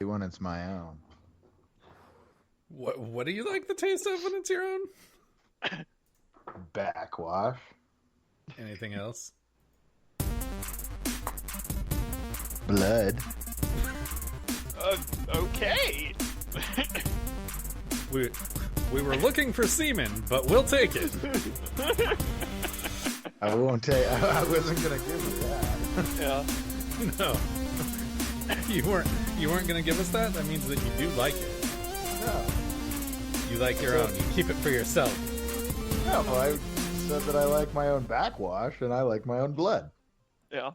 when it's my own. What do you like the taste of when it's your own? Backwash. Anything else? Blood. Okay. We were looking for semen, but we'll take it. I won't tell you. I wasn't gonna give you that. Yeah. No. You weren't gonna give us that? That means that you do like it. No. You like your own. You keep it for yourself. No, I said that I like my own backwash and I like my own blood. Yeah.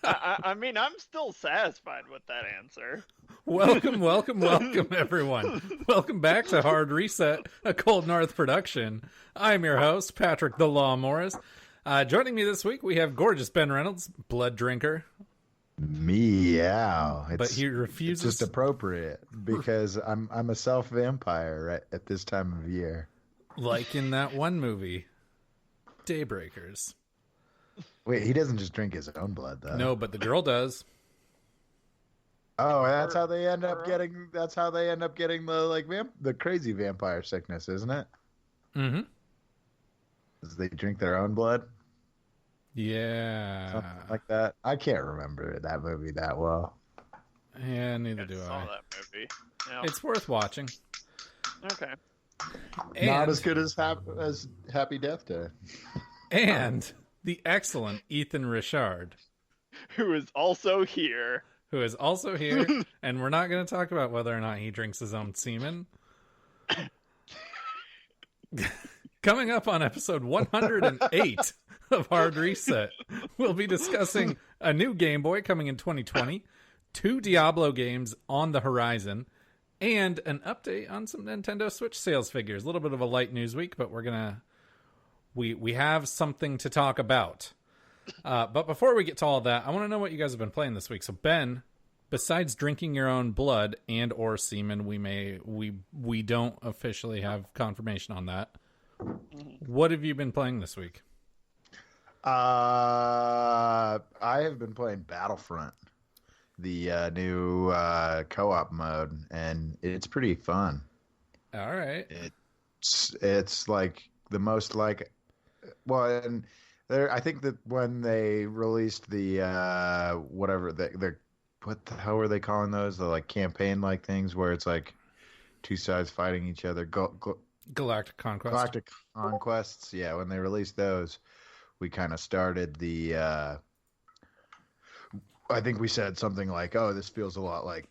I mean, I'm still satisfied with that answer. Welcome, everyone. Welcome back to Hard Reset, a Cold North production. I'm your host, Patrick the Law Morris. Joining me this week, we have gorgeous Ben Reynolds, blood drinker. Meow. But he refuses. It's just appropriate because I'm a self vampire right at this time of year. Like in that one movie, Daybreakers. Wait, he doesn't just drink his own blood, though. No, but the girl does. Oh, that's how they end up getting. That's how they end up getting the crazy vampire sickness, isn't it? Mm-hmm. Is they drink their own blood, Yeah. something like that. I can't remember that movie that well. Yeah, neither do saw I. that movie. Yeah. It's worth watching. Okay. Not as good as Happy Death Day. And the excellent Ethan Richard, Who is also here. who is also here, and we're not going to talk about whether or not he drinks his own semen. Coming up on episode 108 of Hard Reset, we'll be discussing a new Game Boy coming in 2020, 2 Diablo games on the horizon, and an update on some Nintendo Switch sales figures. A little bit of a light news week, but we have something to talk about. But before we get to all that, I want to know what you guys have been playing this week. So Ben, besides drinking your own blood and or semen, we don't officially have confirmation on that. What have you been playing this week? I have been playing Battlefront, the new co-op mode, and it's pretty fun. All right. It's like the most like, well, and there. I think that when they released the whatever the what the hell were they calling those? The like campaign like things where it's like two sides fighting each other. Galactic Conquest. Galactic Conquests. Yeah, when they released those, we kind of started the. I think we said something like, "Oh, this feels a lot like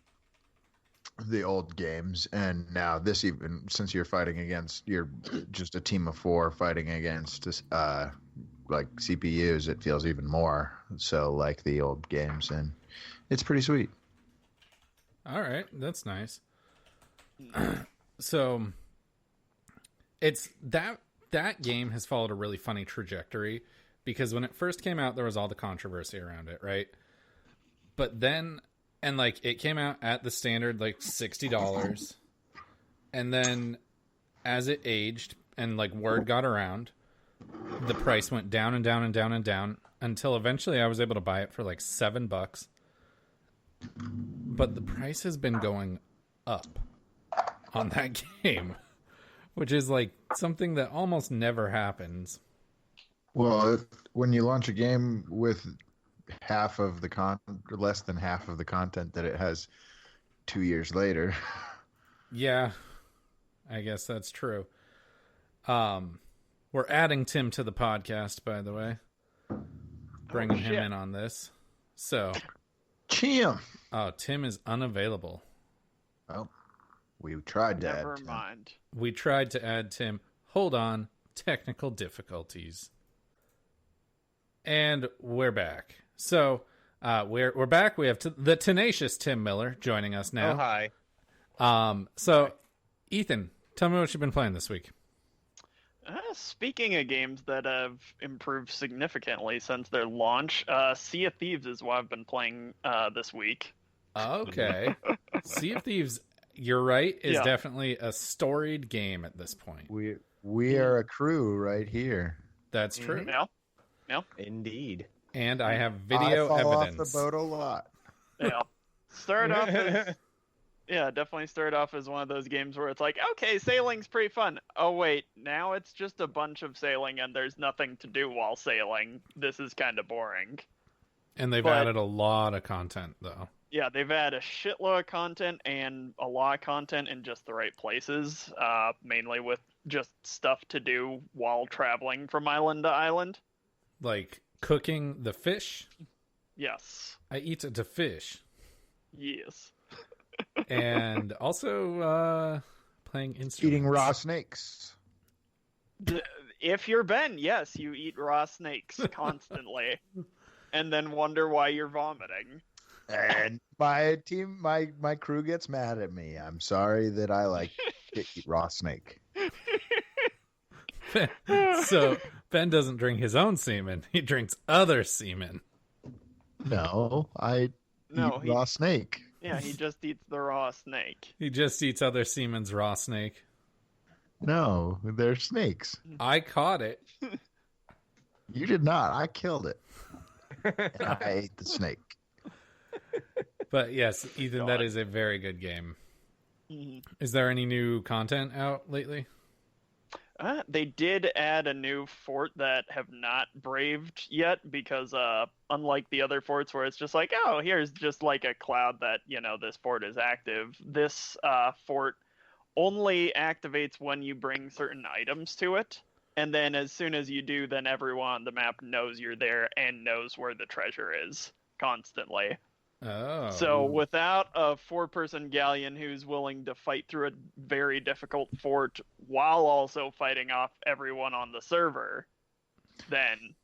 the old games," and now this, even since you're just a team of 4 fighting against like CPUs, it feels even more so like the old games, and it's pretty sweet. All right, that's nice. So it's that game has followed a really funny trajectory because when it first came out, there was all the controversy around it, right? But then, and like it came out at the standard like $60, and then as it aged and like word got around, the price went down and down and down and down until eventually I was able to buy it for like $7. But the price has been going up on that game, which is like something that almost never happens. Well, when you launch a game with less than half of the content that it has 2 years later. Yeah, I guess that's true. We're adding Tim to the podcast, by the way. Bringing him in on this. So, Tim. Oh, Tim is unavailable. Well, we tried to Never add Tim. mind. We tried to add Tim. Hold on. Technical difficulties. And we're back. So, we're back. We have the tenacious Tim Miller joining us now. Oh, hi. So, Ethan, tell me what you've been playing this week. Speaking of games that have improved significantly since their launch, Sea of Thieves is what I've been playing this week. Okay. Sea of Thieves, you're right, is Yeah. definitely a storied game at this point. We are a crew right here. That's true. Yeah. Indeed. And I have video I fall evidence. off the boat a lot. Yeah. Started off as Yeah, definitely started off as one of those games where it's like, okay, sailing's pretty fun. Oh wait, now it's just a bunch of sailing and there's nothing to do while sailing. This is kind of boring. And they've But added a lot of content though. yeah, they've had a shitload of content and a lot of content in just the right places, mainly with just stuff to do while traveling from island to island. Like cooking the fish. Yes. I eat the fish. Yes. And also playing instruments. Eating raw snakes. If you're Ben, yes, you eat raw snakes constantly, and then wonder why you're vomiting. And my team, my crew gets mad at me. I'm sorry that I like to eat raw snake. So Ben doesn't drink his own semen; he drinks other semen. No, I No, eat raw snake. Yeah, he just eats the raw snake. He just eats other semen's raw snake. No, they're snakes. I caught it. You did not. I killed it. And I ate the snake. But yes, Ethan, God. that is a very good game. Mhm. Is there any new content out lately? They did add a new fort that have not braved yet because unlike the other forts where it's just like, oh, here's just like a cloud that, this fort is active, this fort only activates when you bring certain items to it. And then as soon as you do, then everyone on the map knows you're there and knows where the treasure is constantly. Oh. So without a 4-person galleon who's willing to fight through a very difficult fort while also fighting off everyone on the server, then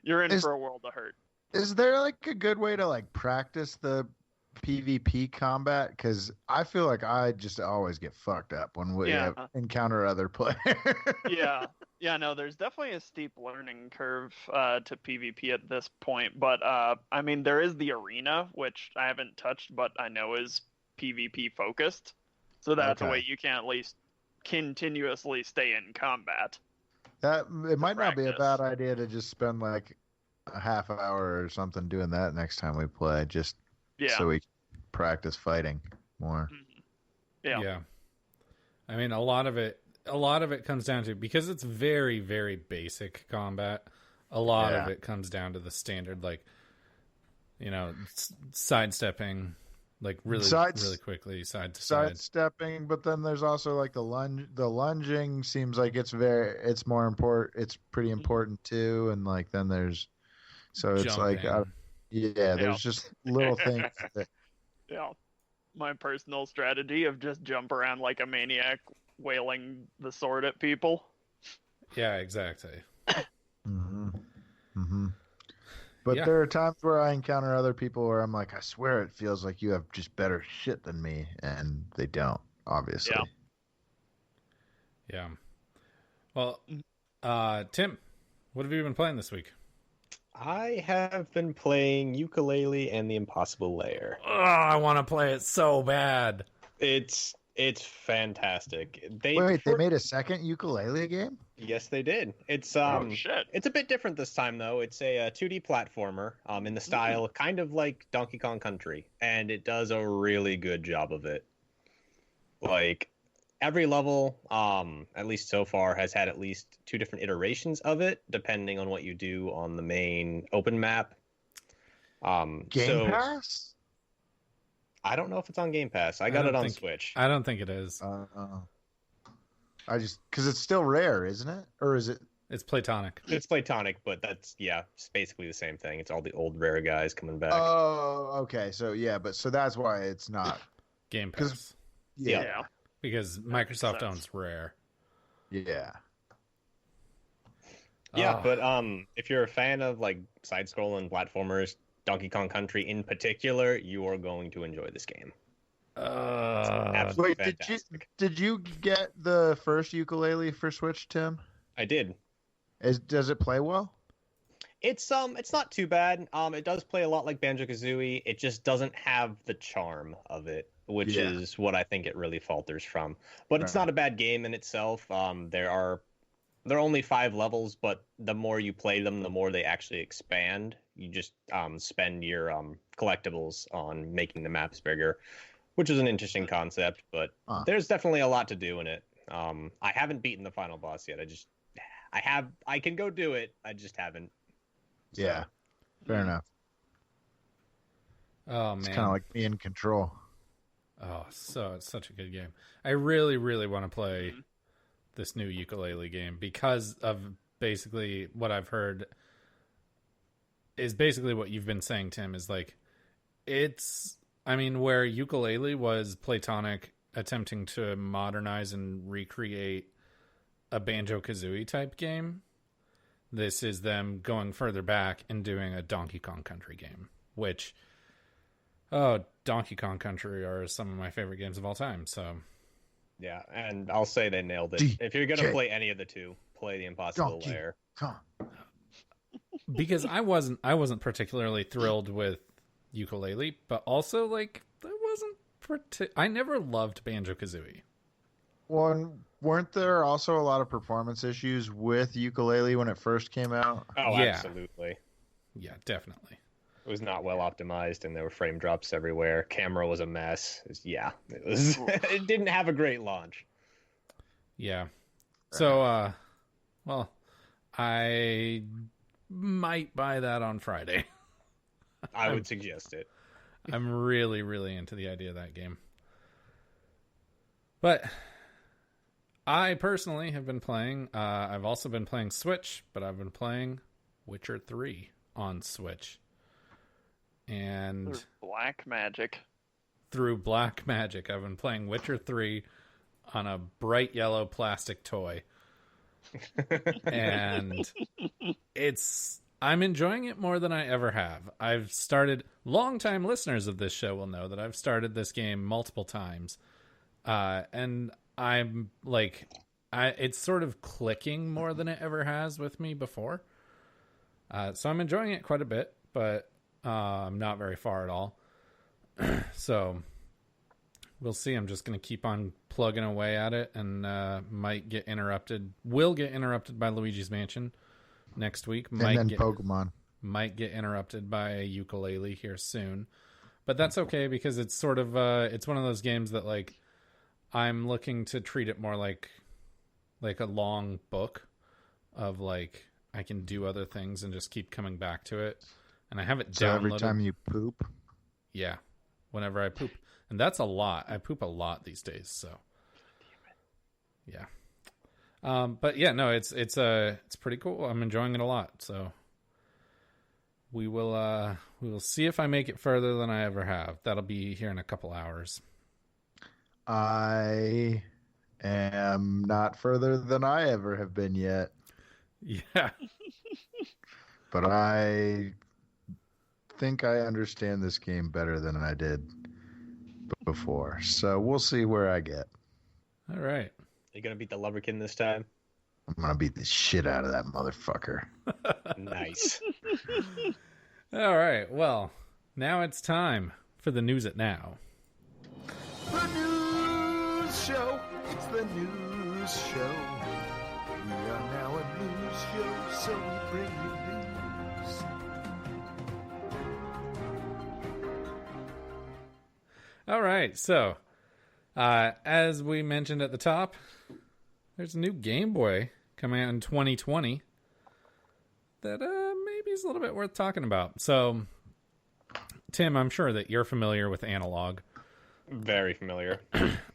you're in for a world of hurt. Is there like a good way to like practice the PvP combat? Because I feel like I just always get fucked up when we encounter other players. Yeah, no, there's definitely a steep learning curve to PvP at this point. But I mean, there is the arena, which I haven't touched, but I know is PvP focused. So that's a way you can at least continuously stay in combat. That it might not be a practice. bad idea to just spend like a half hour or something doing that next time we play, just so we practice fighting more. Yeah. I mean, a lot of it comes down to, because it's very, very basic combat, a lot of it comes down to the standard, like, sidestepping, like really quickly, side to side. Sidestepping, but then there's also like the lunge. The lunging seems like it's more important. It's pretty important too. And like then there's, so it's Jumping. like, there's just little things that. Yeah. My personal strategy of just jump around like a maniac wailing the sword at people. Yeah, exactly. But there are times where I encounter other people where I'm like, I swear it feels like you have just better shit than me, and they don't, obviously. Yeah. Well, Tim, what have you been playing this week? I have been playing Yooka-Laylee and the Impossible Lair. Oh, I want to play it so bad. It's fantastic. They made a second Yooka-Laylee game? Yes, they did. It's shit. It's a bit different this time though. It's a 2D platformer in the style kind of like Donkey Kong Country, and it does a really good job of it. Like every level, at least so far, has had at least 2 different iterations of it, depending on what you do on the main open map. Game Pass? I don't know if it's on Game Pass. I got it on Switch. I don't think it is. I just, because it's still Rare, isn't it? Or is it? It's Platonic. It's Platonic, but it's basically the same thing. It's all the old Rare guys coming back. Oh, okay. So so that's why it's not Game Pass. Yeah. Because Microsoft owns Rare. Yeah. Yeah, but if you're a fan of like side-scrolling platformers, Donkey Kong Country in particular, you are going to enjoy this game. Wait, did you get the first Yooka-Laylee for Switch, Tim? I did. Does it play well? It's not too bad. It does play a lot like Banjo-Kazooie. It just doesn't have the charm of it, which is what I think it really falters from. But it's not a bad game in itself. There are only 5 levels, but the more you play them, the more they actually expand. You just spend your collectibles on making the maps bigger. which is an interesting concept, but Huh. there's definitely a lot to do in it. I haven't beaten the final boss yet. I can go do it. I just haven't. So, Yeah, fair enough. Oh It's man. kind of like me in Control. Oh, so it's such a good game. I really, really want to play this new ukulele game because of basically what I've heard is basically what you've been saying, Tim, is like where ukulele was Platonic attempting to modernize and recreate a Banjo-Kazooie type game, this is them going further back and doing a Donkey Kong Country game, which Donkey Kong Country are some of my favorite games of all time. So yeah, and I'll say they nailed it. If you're gonna play any of the two, play the Impossible Donkey Lair. Kong. because I wasn't particularly thrilled with ukulele, but also like I never loved Banjo-Kazooie. Well, and weren't there also a lot of performance issues with ukulele when it first came out? Oh, Yeah. absolutely. Yeah, definitely. It was not well optimized, and there were frame drops everywhere. Camera was a mess. It was. It didn't have a great launch. Yeah. So, well, I might buy that on Friday. I would suggest it. I'm really, really into the idea of that game. But I personally have been playing, I've also been playing Switch, but I've been playing Witcher 3 on Switch. And Black Magic. through Black Magic, I've been playing Witcher 3 on a bright yellow plastic toy. And I'm enjoying it more than I ever have. I've started, longtime listeners of this show will know that I've started this game multiple times. And I'm like, it's sort of clicking more than it ever has with me before. So I'm enjoying it quite a bit, but I'm not very far at all. So we'll see. I'm just going to keep on plugging away at it, and will get interrupted by Luigi's Mansion next week. And then Pokemon. Might get interrupted by a ukulele here soon. But that's okay, because it's sort of it's one of those games that like I'm looking to treat it more like a long book of like I can do other things and just keep coming back to it. And I have it So downloaded. every time you poop? Yeah, whenever I poop. And that's a lot. I poop a lot these days, so yeah. But yeah, no, it's pretty cool. I'm enjoying it a lot. So we will see if I make it further than I ever have. That'll be here in a couple hours. I am not further than I ever have been yet, Yeah. but I think I understand this game better than I did before. So we'll see where I get. All right. You gonna beat the Lubberkin this time? I'm going to beat the shit out of that motherfucker. Nice. All right. Well, now it's time for the news at now. The news show. It's the news show. We are now a news show, so we bring you news. All right. So, as we mentioned at the top, there's a new Game Boy coming out in 2020 that maybe is a little bit worth talking about. So, Tim, I'm sure that you're familiar with Analog. Very familiar.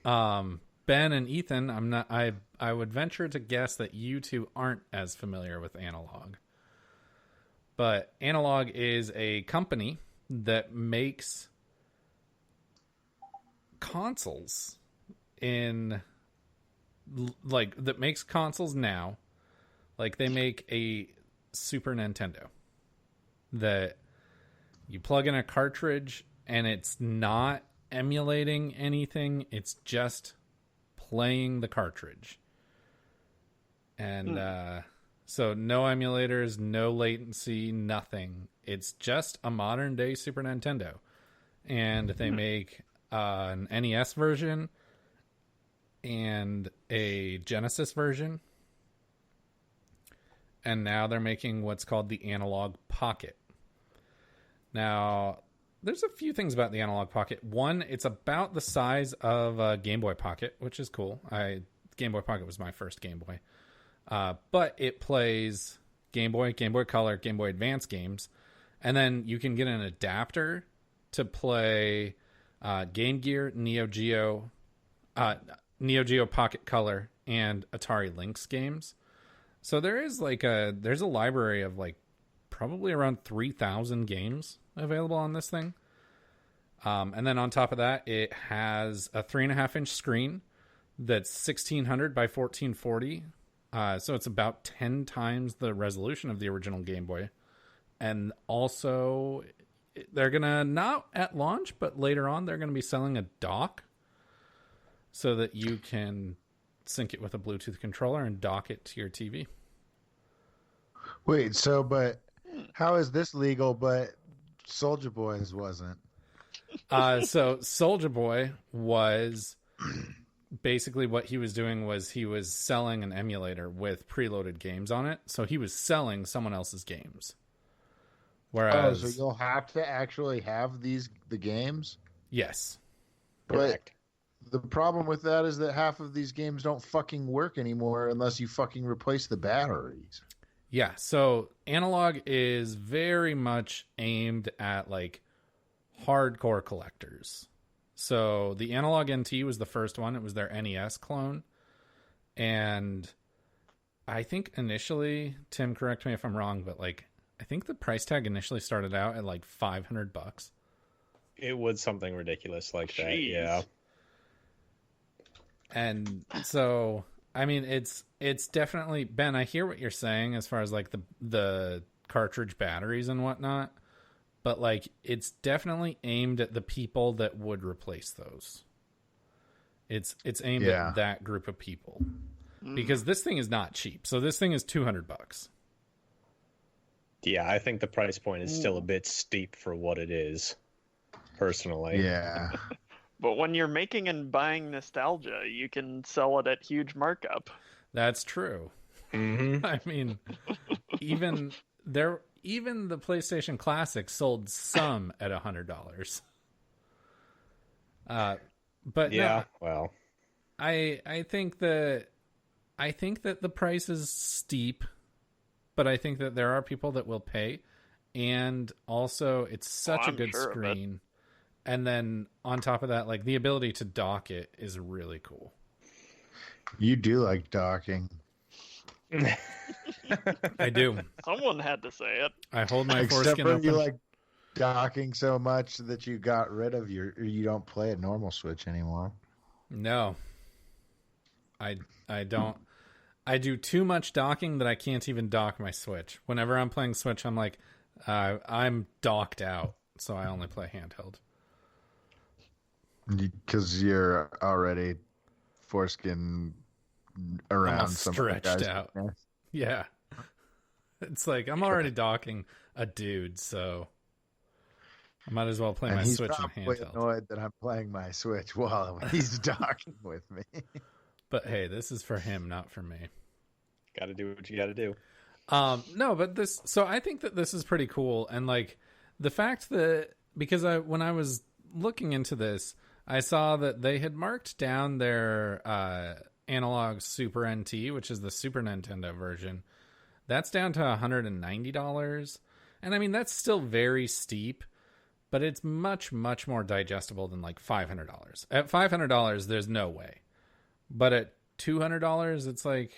Ben and Ethan, I'm not. I would venture to guess that you two aren't as familiar with Analog. But Analog is a company that makes consoles that makes consoles now. Like, they make a Super Nintendo that you plug in a cartridge and it's not emulating anything, it's just playing the cartridge. And so no emulators, no latency, nothing. It's just a modern day Super Nintendo. And they make an NES version and a Genesis version. And now they're making what's called the Analog Pocket. Now, there's a few things about the Analog Pocket. One, it's about the size of a Game Boy Pocket, which is cool. Game Boy Pocket was my first Game Boy. But it plays Game Boy Color, Game Boy Advance games. And then you can get an adapter to play Game Gear, Neo Geo Pocket Color, and Atari Lynx games. So there's a library of like probably around 3,000 games available on this thing. And then on top of that, it has a 3.5-inch screen that's 1600 by 1440. So it's about 10 times the resolution of the original Game Boy. And also, they're going to, not at launch, but later on, they're going to be selling a dock so that you can sync it with a Bluetooth controller and dock it to your TV. Wait, but how is this legal, but Soulja Boy's wasn't? So Soulja Boy was basically, what he was doing was he was selling an emulator with preloaded games on it. So he was selling someone else's games. Whereas, so you'll have to actually have the games? Yes. Correct. But the problem with that is that half of these games don't fucking work anymore unless you fucking replace the batteries. Yeah, so Analog is very much aimed at like hardcore collectors. So the Analog NT was the first one. It was their NES clone. And I think initially, Tim, correct me if I'm wrong, but like I think the price tag initially started out at like $500. It was something ridiculous like that, Jeez. yeah. And so, I mean, it's definitely, Ben, I hear what you're saying as far as like the cartridge batteries and whatnot, but like it's definitely aimed at the people that would replace those. It's aimed at that group of people because this thing is not cheap. So this thing is $200. Yeah, I think the price point is still a bit steep for what it is, personally. Yeah. But when you're making and buying nostalgia, you can sell it at huge markup. That's true. Mm-hmm. I mean, even the PlayStation Classic sold some at $100. But yeah, no, well, I think that the price is steep, but I think that there are people that will pay, and also it's such a I'm good sure of it. screen. And then on top of that, like the ability to dock it is really cool. You do like docking. I do. Someone had to say it. I hold my Except foreskin for open. you like docking so much that you got rid of you don't play a normal Switch anymore. No. I don't. I do too much docking that I can't even dock my Switch. Whenever I'm playing Switch, I'm like, I'm docked out, so I only play handheld. Because you're already foreskin around Almost some stretched guys. out. Yeah. It's like, I'm already docking a dude, so I might as well play And my he's Switch in probably handheld. annoyed that I'm playing my Switch while he's docking with me. But hey, this is for him, not for me. gotta do what you gotta do. No, but so I think that this is pretty cool. And like the fact that, because when I was looking into this, I saw that they had marked down their Analog Super NT, which is the Super Nintendo version. That's down to $190. And I mean, that's still very steep, but it's much, much more digestible than like $500. At $500, there's no way. But at $200, it's like,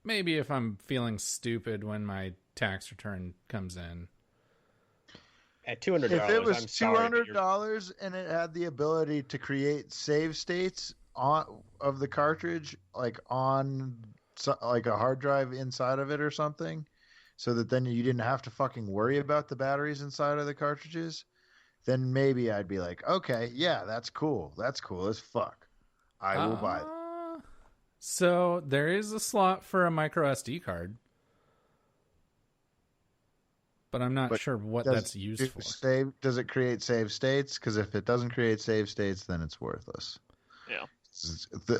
maybe if I'm feeling stupid when my tax return comes in. At $200, If it I'm was sorry, but you're- $200 and it had the ability to create save states of the cartridge, like on like a hard drive inside of it or something, so that then you didn't have to fucking worry about the batteries inside of the cartridges, then maybe I'd be like, okay, yeah, that's cool. That's cool as fuck. I will buy it. So there is a slot for a micro SD card, but I'm not sure what that's used for. Does it create save states? Because if it doesn't create save states, then it's worthless. Yeah.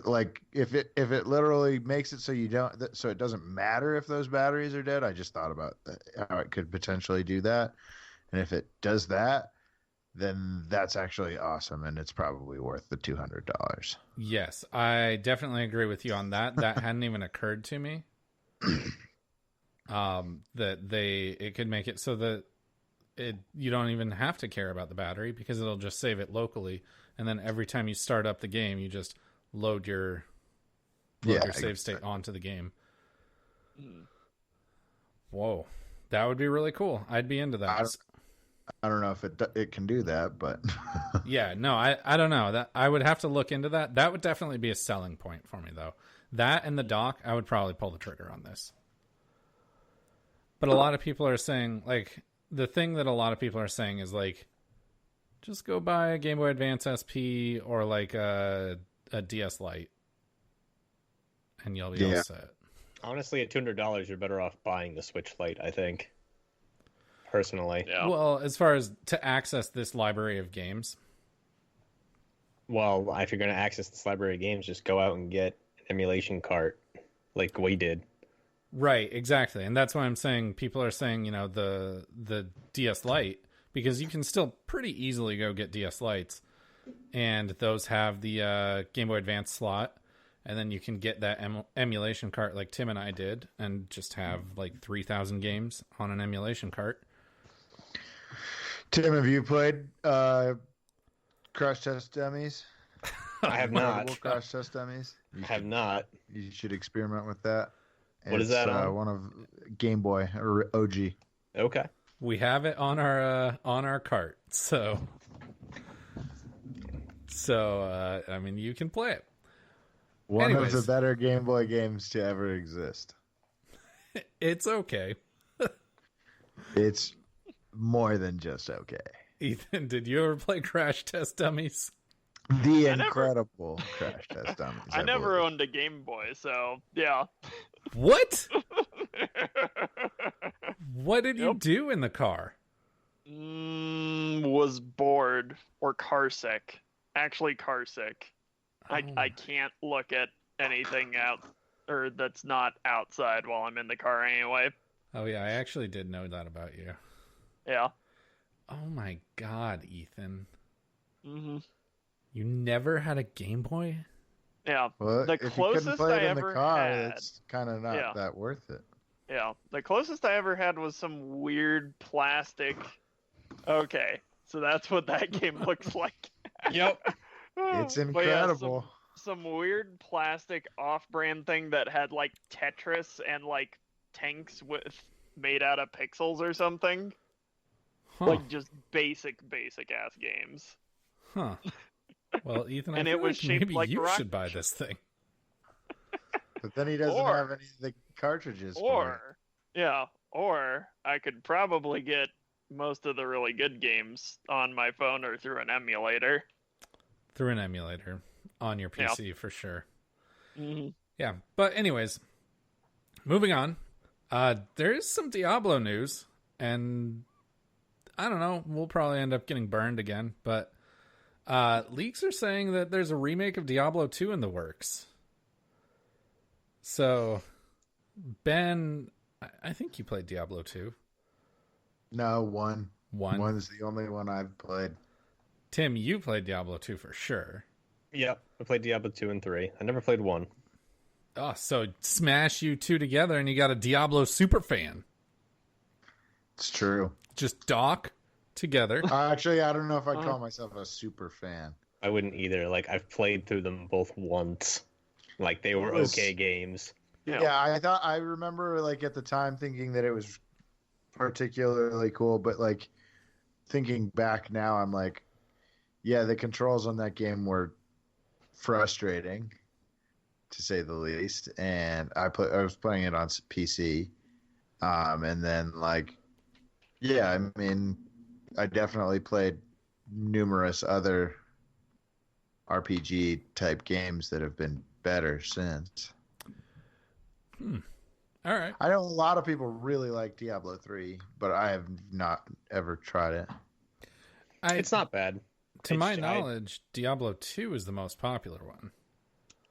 Like if it literally makes it so it doesn't matter if those batteries are dead. I just thought about how it could potentially do that, And if it does that, then that's actually awesome, and it's probably worth the $200. Yes, I definitely agree with you on that. That hadn't even occurred to me. That it could make it so that you don't even have to care about the battery because it'll just save it locally, and then every time you start up the game, you just load your save state onto the game. Whoa, that would be really cool. I'd be into that. I don't know if it can do that, but yeah, no, I don't know. That I would have to look into that. That would definitely be a selling point for me, though. That and the dock, I would probably pull the trigger on this. But a lot of people are saying, like, the thing that a lot of people are saying is, like, just go buy a Game Boy Advance SP or, like, a DS Lite, and you'll be all set. Honestly, at $200, you're better off buying the Switch Lite, I think. Personally. Yeah. Well, as far as to access this library of games. Well, if you're going to access this library of games, just go out and get an emulation cart like we did. Right, exactly. And that's why I'm saying people are saying, you know, the DS Lite, because you can still pretty easily go get DS Lites, and those have the Game Boy Advance slot, and then you can get that emulation cart like Tim and I did, and just have like 3,000 games on an emulation cart. Tim, have you played Crash Test Dummies? I have not. Crash Test Dummies? I have not. You should experiment with that. What is that on? One of Game Boy or OG. Okay. We have it on our cart, so I mean, you can play it. One of the better Game Boy games to ever exist. It's okay. It's more than just okay. Ethan, did you ever play Crash Test Dummies? The incredible Crash Test Dummies. I never owned a Game Boy, so yeah. What? What did you do in the car? Was bored or car sick. Actually, car sick. I can't look at anything out or that's not outside while I'm in the car anyway. Oh yeah, I actually did know that about you. Yeah. Oh my God, Ethan. Mm-hmm. You never had a Game Boy? Yeah. Well, the closest I ever had. It's kind of not that worth it. Yeah. The closest I ever had was some weird plastic. Okay. So that's what that game looks like. Yep. It's incredible. Yeah, some weird plastic off-brand thing that had like Tetris and like tanks made out of pixels or something. Huh. Like just basic ass games. Huh. Well, Ethan, And I it feel was like shaped maybe like you rock- should buy this thing. But then he doesn't have any of the cartridges for it. Or I could probably get most of the really good games on my phone or through an emulator. Through an emulator on your PC for sure. Mm-hmm. Yeah, but anyways, moving on. There is some Diablo news, and I don't know, we'll probably end up getting burned again, but leaks are saying that there's a remake of Diablo 2 in the works. So, Ben, I think you played Diablo 2. No, one. One? One's the only one I've played. Tim, you played Diablo 2 for sure. Yep. I played Diablo 2 and 3. I never played 1. Oh, so smash you two together and you got a Diablo super fan. It's true. Just dock together. Actually, I don't know if I'd call myself a super fan. I wouldn't either. Like, I've played through them both once. Like, they were okay games. Yeah, I remember, like, at the time thinking that it was particularly cool, but, like, thinking back now, I'm like, yeah, the controls on that game were frustrating, to say the least. And I was playing it on PC, and then, like, yeah, I mean, I definitely played numerous other RPG type games that have been better since. All right. I know a lot of people really like Diablo 3, but I have not ever tried it. It's not bad. To my knowledge, Diablo 2 is the most popular one.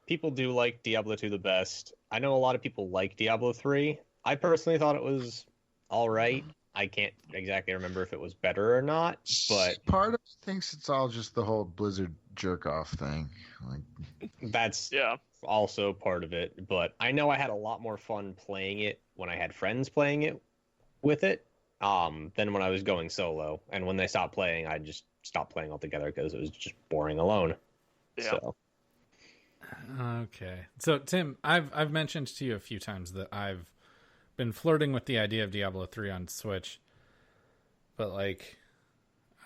People do like Diablo 2 the best. I know a lot of people like Diablo 3. I personally thought it was all right. I can't exactly remember if it was better or not, but part of me thinks it's all just the whole Blizzard jerk off thing. Like, that's Yeah. also part of it. But I know I had a lot more fun playing it when I had friends playing it with it, than when I was going solo. And when they stopped playing, I just stopped playing altogether because it was just boring alone. Yeah. So Okay. So Tim, I've mentioned to you a few times that I've been flirting with the idea of Diablo 3 on Switch. But like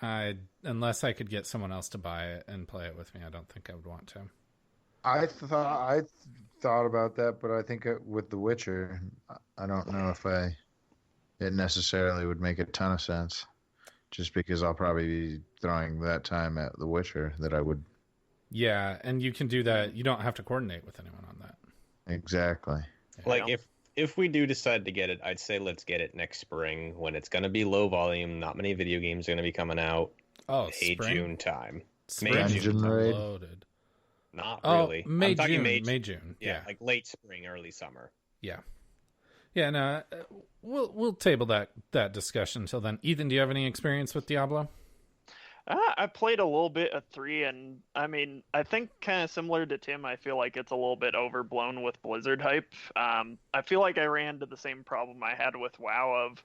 unless I could get someone else to buy it and play it with me, I don't think I would want to. I thought about that, but I think with The Witcher, I don't know if it necessarily would make a ton of sense. Just because I'll probably be throwing that time at The Witcher that I would. Yeah, and you can do that. You don't have to coordinate with anyone on that. Exactly. like Yeah. if we do decide to get it, I'd say let's get it next spring when it's going to be low volume. Not many video games are going to be coming out. Oh, May, spring? June time. Spring May, is June. Raid. loaded. Not Oh, really. May, I'm talking June. May, June. yeah, like late spring, early summer. Yeah. Yeah, no, we'll table that discussion until then. Ethan, do you have any experience with Diablo? I played a little bit of 3, and I mean, I think kind of similar to Tim, I feel like it's a little bit overblown with Blizzard hype. I feel like I ran into the same problem I had with WoW of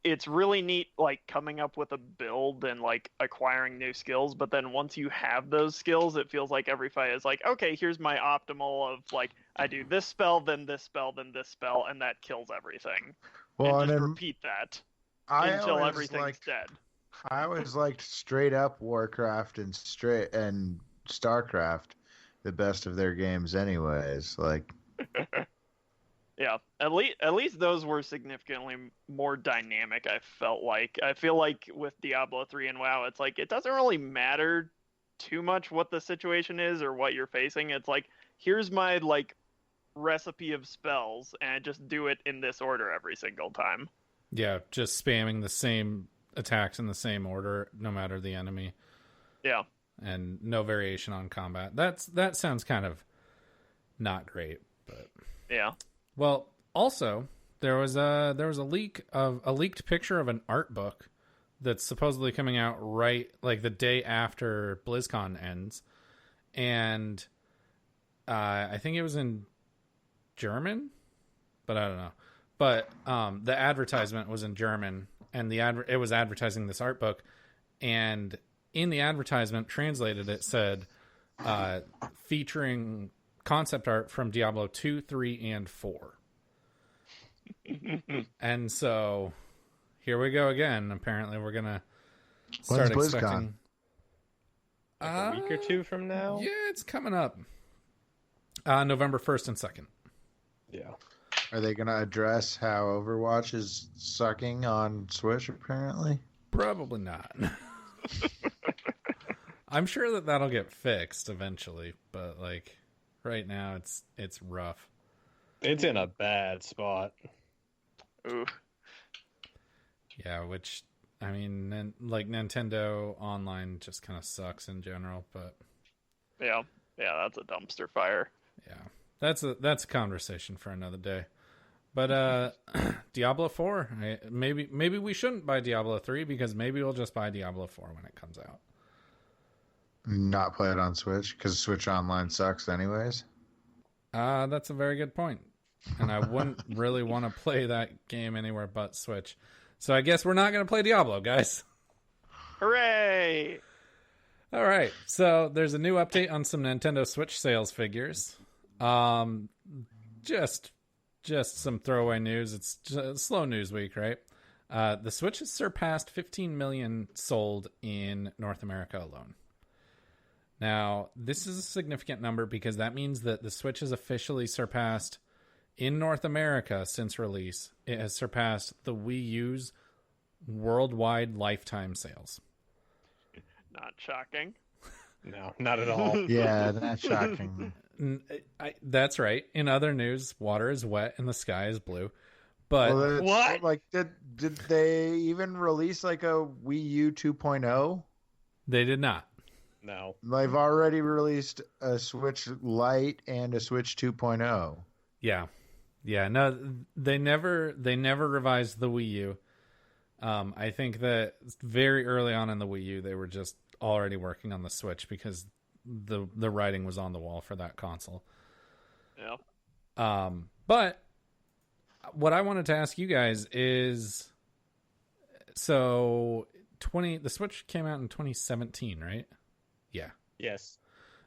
it's really neat, like coming up with a build and like acquiring new skills, but then once you have those skills, it feels like every fight is like, okay, here's my optimal of like I do this spell, then this spell, then this spell, and that kills everything. Well, and just then repeat that I until always everything's dead. I always liked straight up Warcraft and Starcraft, the best of their games, anyways. Like, Yeah, at least those were significantly more dynamic. I feel like with Diablo 3 and WoW, it's like it doesn't really matter too much what the situation is or what you're facing. It's like here's my like recipe of spells, and I just do it in this order every single time. Yeah, just spamming the same attacks in the same order, no matter the enemy, Yeah, and no variation on combat. That sounds kind of not great, but yeah. well, also there was a leaked picture of an art book that's supposedly coming out right like the day after BlizzCon ends, and I think it was in German, but I don't know. But the advertisement was in German, and it was advertising this art book, and in the advertisement, translated, it said featuring concept art from Diablo 2, 3, and 4. And so here we go again. Apparently, we're gonna start When's BlizzCon? expecting A week or two from now. Yeah, it's coming up. November 1st and 2nd. Yeah. are they going to address how Overwatch is sucking on Switch, apparently? Probably not. I'm sure that'll get fixed eventually, but like right now it's rough. It's in a bad spot. Ooh. Yeah, which I mean, like Nintendo Online just kind of sucks in general, but Yeah, that's a dumpster fire. yeah. That's a conversation for another day. But Diablo 4, maybe we shouldn't buy Diablo 3 because maybe we'll just buy Diablo 4 when it comes out. Not play it on Switch because Switch Online sucks, anyways. That's a very good point. And I wouldn't really want to play that game anywhere but Switch. So I guess we're not going to play Diablo, guys. Hooray! All right. So there's a new update on some Nintendo Switch sales figures. Just some throwaway news. It's just a slow news week, right? The Switch has surpassed 15 million sold in North America alone. Now, this is a significant number because that means that the Switch has officially surpassed, in North America since release, it has surpassed the Wii U's worldwide lifetime sales. Not shocking. No, not at all. Yeah, that's shocking. That's right. In other news, water is wet and the sky is blue. But Well, it's- What? Like, did they even release like a Wii U 2.0? they did not. No. They've already released a Switch Lite and a Switch 2.0. Yeah. No, they never revised the Wii U. I think that very early on in the Wii U, they were just already working on the Switch because the writing was on the wall for that console. Yeah. But what I wanted to ask you guys is, so the Switch came out in 2017, right? Yeah. Yes.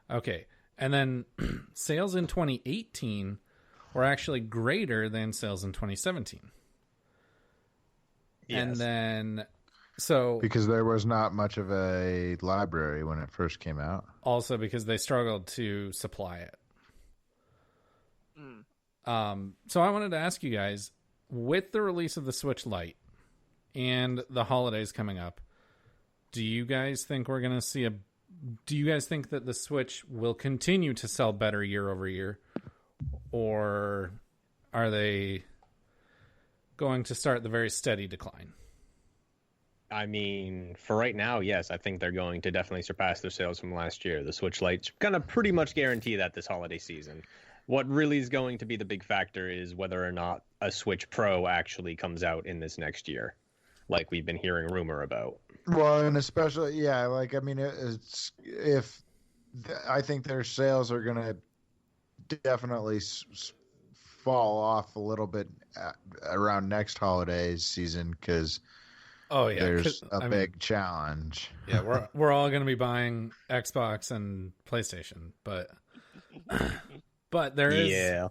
Okay. And then sales in 2018 were actually greater than sales in 2017. Yes. And then, so Because there was not much of a library when it first came out. also because they struggled to supply it. So I wanted to ask you guys, with the release of the Switch Lite and the holidays coming up, do you guys think we're going to see do you guys think that the Switch will continue to sell better year over year, or are they going to start the very steady decline? I mean, for right now, yes, I think they're going to definitely surpass their sales from last year. The Switch Lite's gonna pretty much guarantee that this holiday season. What really is going to be the big factor is whether or not a Switch Pro actually comes out in this next year, like we've been hearing rumor about. Well, and especially, yeah, like, I mean, I think their sales are going to definitely fall off a little bit around next holiday season because there's a big challenge. Yeah, we're all going to be buying Xbox and PlayStation, but there is. Yeah.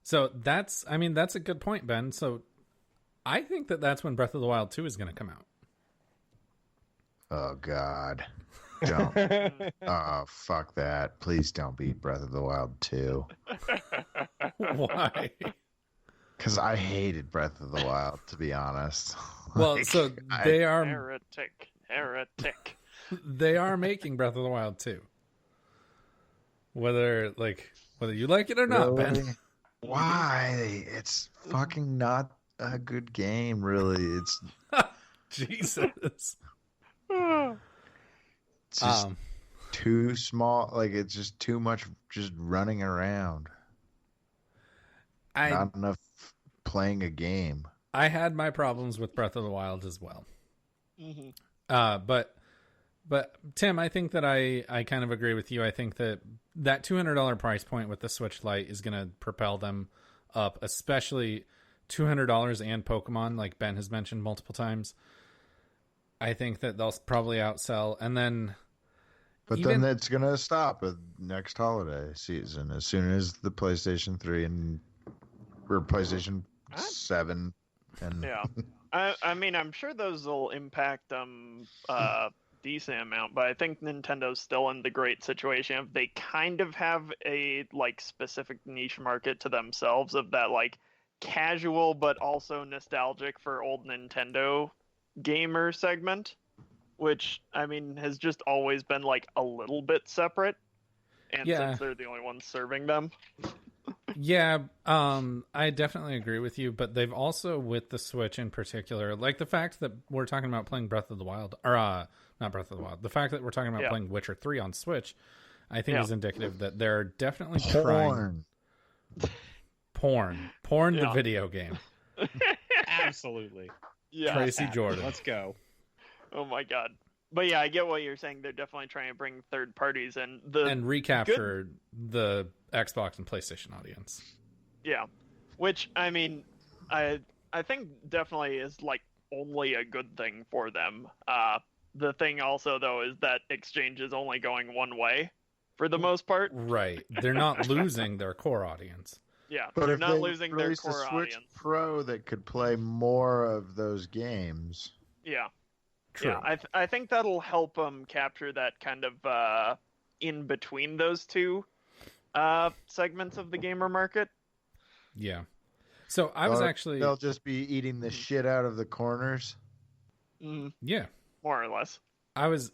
So that's a good point, Ben. So I think that's when Breath of the Wild 2 is going to come out. Oh God, don't! Oh fuck that! Please don't beat Breath of the Wild 2. Why? Because I hated Breath of the Wild, to be honest. Well, so they are heretic. They are making Breath of the Wild 2. Whether you like it or not, Really? Ben. Why? It's fucking not a good game, really. It's Jesus. just too small. Like, it's just too much just running around. Not enough playing a game. I had my problems with Breath of the Wild as well. Mm-hmm. But Tim, I think that I kind of agree with you. I think that $200 price point with the Switch Lite is going to propel them up, especially $200 and Pokemon, like Ben has mentioned multiple times. I think that they'll probably outsell, and then. But then it's going to stop at next holiday season as soon as the PlayStation 3 or PlayStation 7 and Yeah. I mean, I'm sure those will impact them decent amount, but I think Nintendo's still in the great situation of they kind of have a like specific niche market to themselves of that like casual but also nostalgic for old Nintendo gamer segment, which I mean has just always been like a little bit separate, and since they're the only ones serving them. Yeah, I definitely agree with you, but they've also, with the Switch in particular, like the fact that we're talking about playing Breath of the Wild, or not Breath of the Wild, the fact that we're talking about playing Witcher 3 on Switch, I think is indicative that they're definitely trying. Porn, the video game. Absolutely. Yeah, Tracy Jordan. Let's go. Oh my god. But yeah, I get what you're saying. They're definitely trying to bring third parties in and recapture the Xbox and PlayStation audience. Yeah, which I mean, I think definitely is like only a good thing for them. The thing also though is that exchange is only going one way, for the most part. Right, they're not losing their core audience. Yeah, but they're not losing their core a Switch audience. Pro that could play more of those games. Yeah. True. Yeah, I think that'll help them capture that kind of in between those two segments of the gamer market. Yeah. So I was actually they'll just be eating the shit out of the corners. Yeah, more or less. I was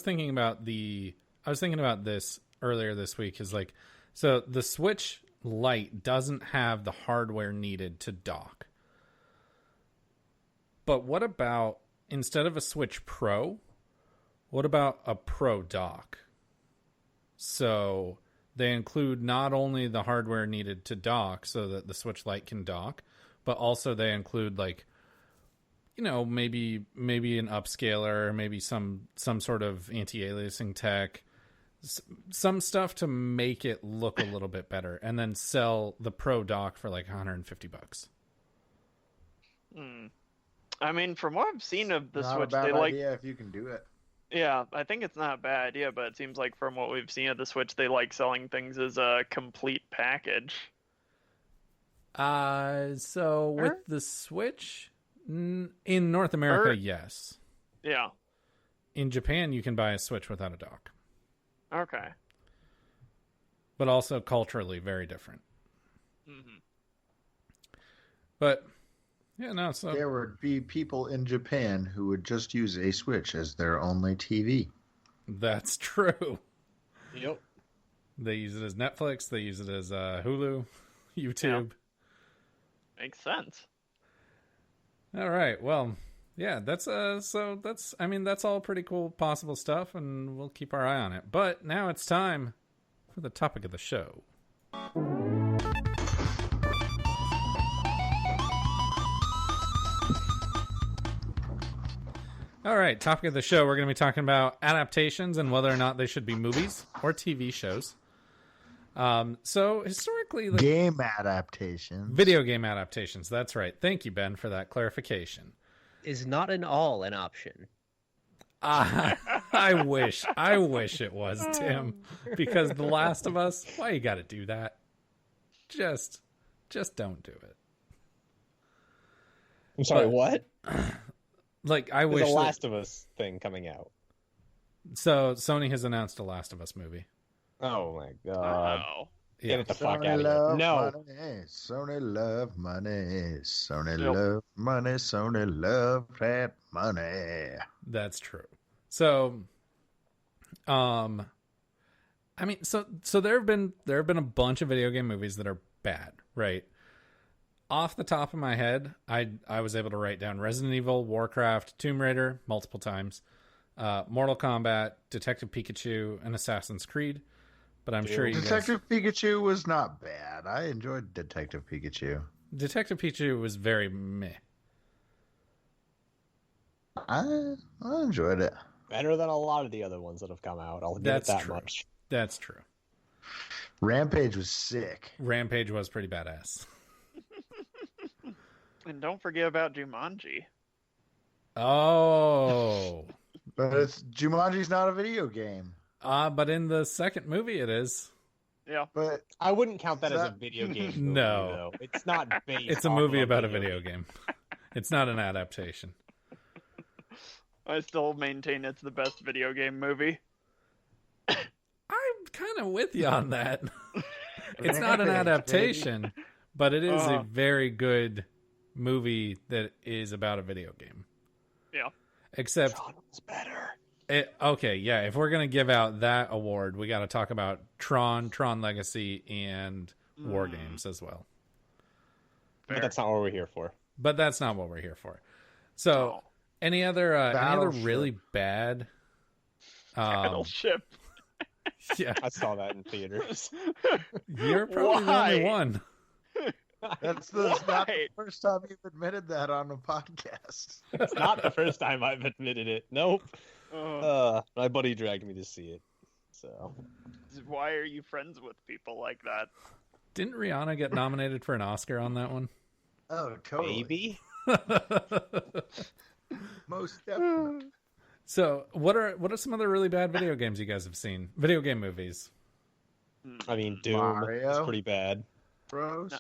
thinking about this earlier this week is like, so the Switch Lite doesn't have the hardware needed to dock. But what about, instead of a Switch Pro, what about a Pro dock? So they include not only the hardware needed to dock so that the Switch Lite can dock, but also they include like maybe an upscaler, maybe some sort of anti-aliasing tech, some stuff to make it look a little bit better, and then sell the Pro dock for like $150. I mean, from what I've seen of the Not Switch, a bad they like. idea if you can do it. Yeah, I think it's not a bad idea, but it seems like from what we've seen of the Switch, they like selling things as a complete package. So with the Switch, in North America, yes. Yeah. In Japan, you can buy a Switch without a dock. Okay. But also culturally very different. Mm-hmm. But, yeah, no, so... There would be people in Japan who would just use a Switch as their only TV. That's true. Yep. They use it as Netflix. They use it as Hulu, YouTube. Yeah. Makes sense. All right. Well, yeah, that's all pretty cool possible stuff, and we'll keep our eye on it. But now it's time for the topic of the show. All right, topic of the show. We're going to be talking about adaptations and whether or not they should be movies or TV shows. So historically, game adaptations, video game adaptations. That's right. Thank you, Ben, for that clarification. Is not an option. I wish it was, Tim, because The Last of Us. Why you got to do that? Just don't do it. I'm sorry, what? Like, I wish There's a Last of Us thing coming out. So Sony has announced a Last of Us movie. Oh my god. Oh. Yeah. Get it the fuck Sony out of here. love No. money. Sony love money. Sony Yep. love money. Sony love that money. That's true. So, I mean, so there have been a bunch of video game movies that are bad, right? Off the top of my head, I was able to write down Resident Evil, Warcraft, Tomb Raider multiple times, Mortal Kombat, Detective Pikachu, and Assassin's Creed. But I'm sure you guys... Detective Pikachu was not bad. I enjoyed Detective Pikachu. Detective Pikachu was very meh. I enjoyed it. Better than a lot of the other ones that have come out. I'll give That's it that true. much. That's true. Rampage was sick. Rampage was pretty badass. And don't forget about Jumanji. Oh. But Jumanji's not a video game. But in the second movie it is. Yeah. But I wouldn't count that as a That- video game movie, No. though. It's not based It's a off movie of about a video game. It's not an adaptation. I still maintain it's the best video game movie. I'm kind of with you on that. It's not an Rampage, adaptation, but it is a Uh-huh. very good movie that is about a video game. Yeah. Except, Tron was better. okay, yeah, if we're going to give out that award, we got to talk about Tron Legacy, and War Games as well. But that's not what we're here for. But that's not what we're here for. So, any other Battleship. really bad... Battleship. yeah, I saw that in theaters. you're probably the only Why? one. that's not the Why? first time you've admitted that on a podcast. It's not the first time I've admitted it. Nope. My buddy dragged me to see it. So Why are you friends with people like that? Didn't Rihanna get nominated for an Oscar on that one? Oh, totally. maybe. Most definitely. So, what are some other really bad video games you guys have seen? Video game movies. I mean, Doom Mario? is pretty bad. Bros.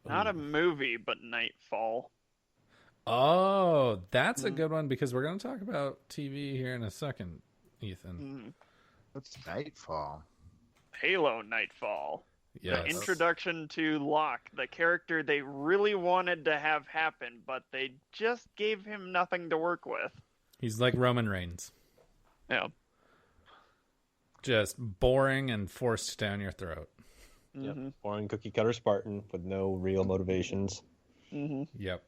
Not a movie, but Nightfall. Oh, that's a good one because we're going to talk about TV here in a second, Ethan. That's Nightfall. Halo Nightfall. Yes. The introduction to Locke, the character they really wanted to have happen, but they just gave him nothing to work with. He's like Roman Reigns. Yeah. Just boring and forced down your throat. Yep. Boring cookie cutter Spartan with no real motivations. Yep.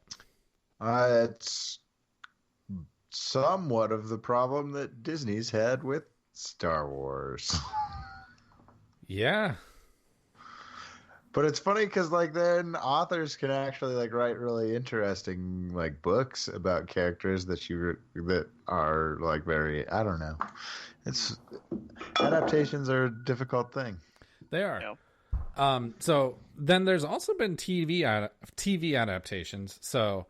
It's somewhat of the problem that Disney's had with Star Wars. Yeah. But it's funny because like then authors can actually like write really interesting like books about characters that are like very, I don't know. It's adaptations are a difficult thing. They are. Yeah. So then there's also been TV adaptations. So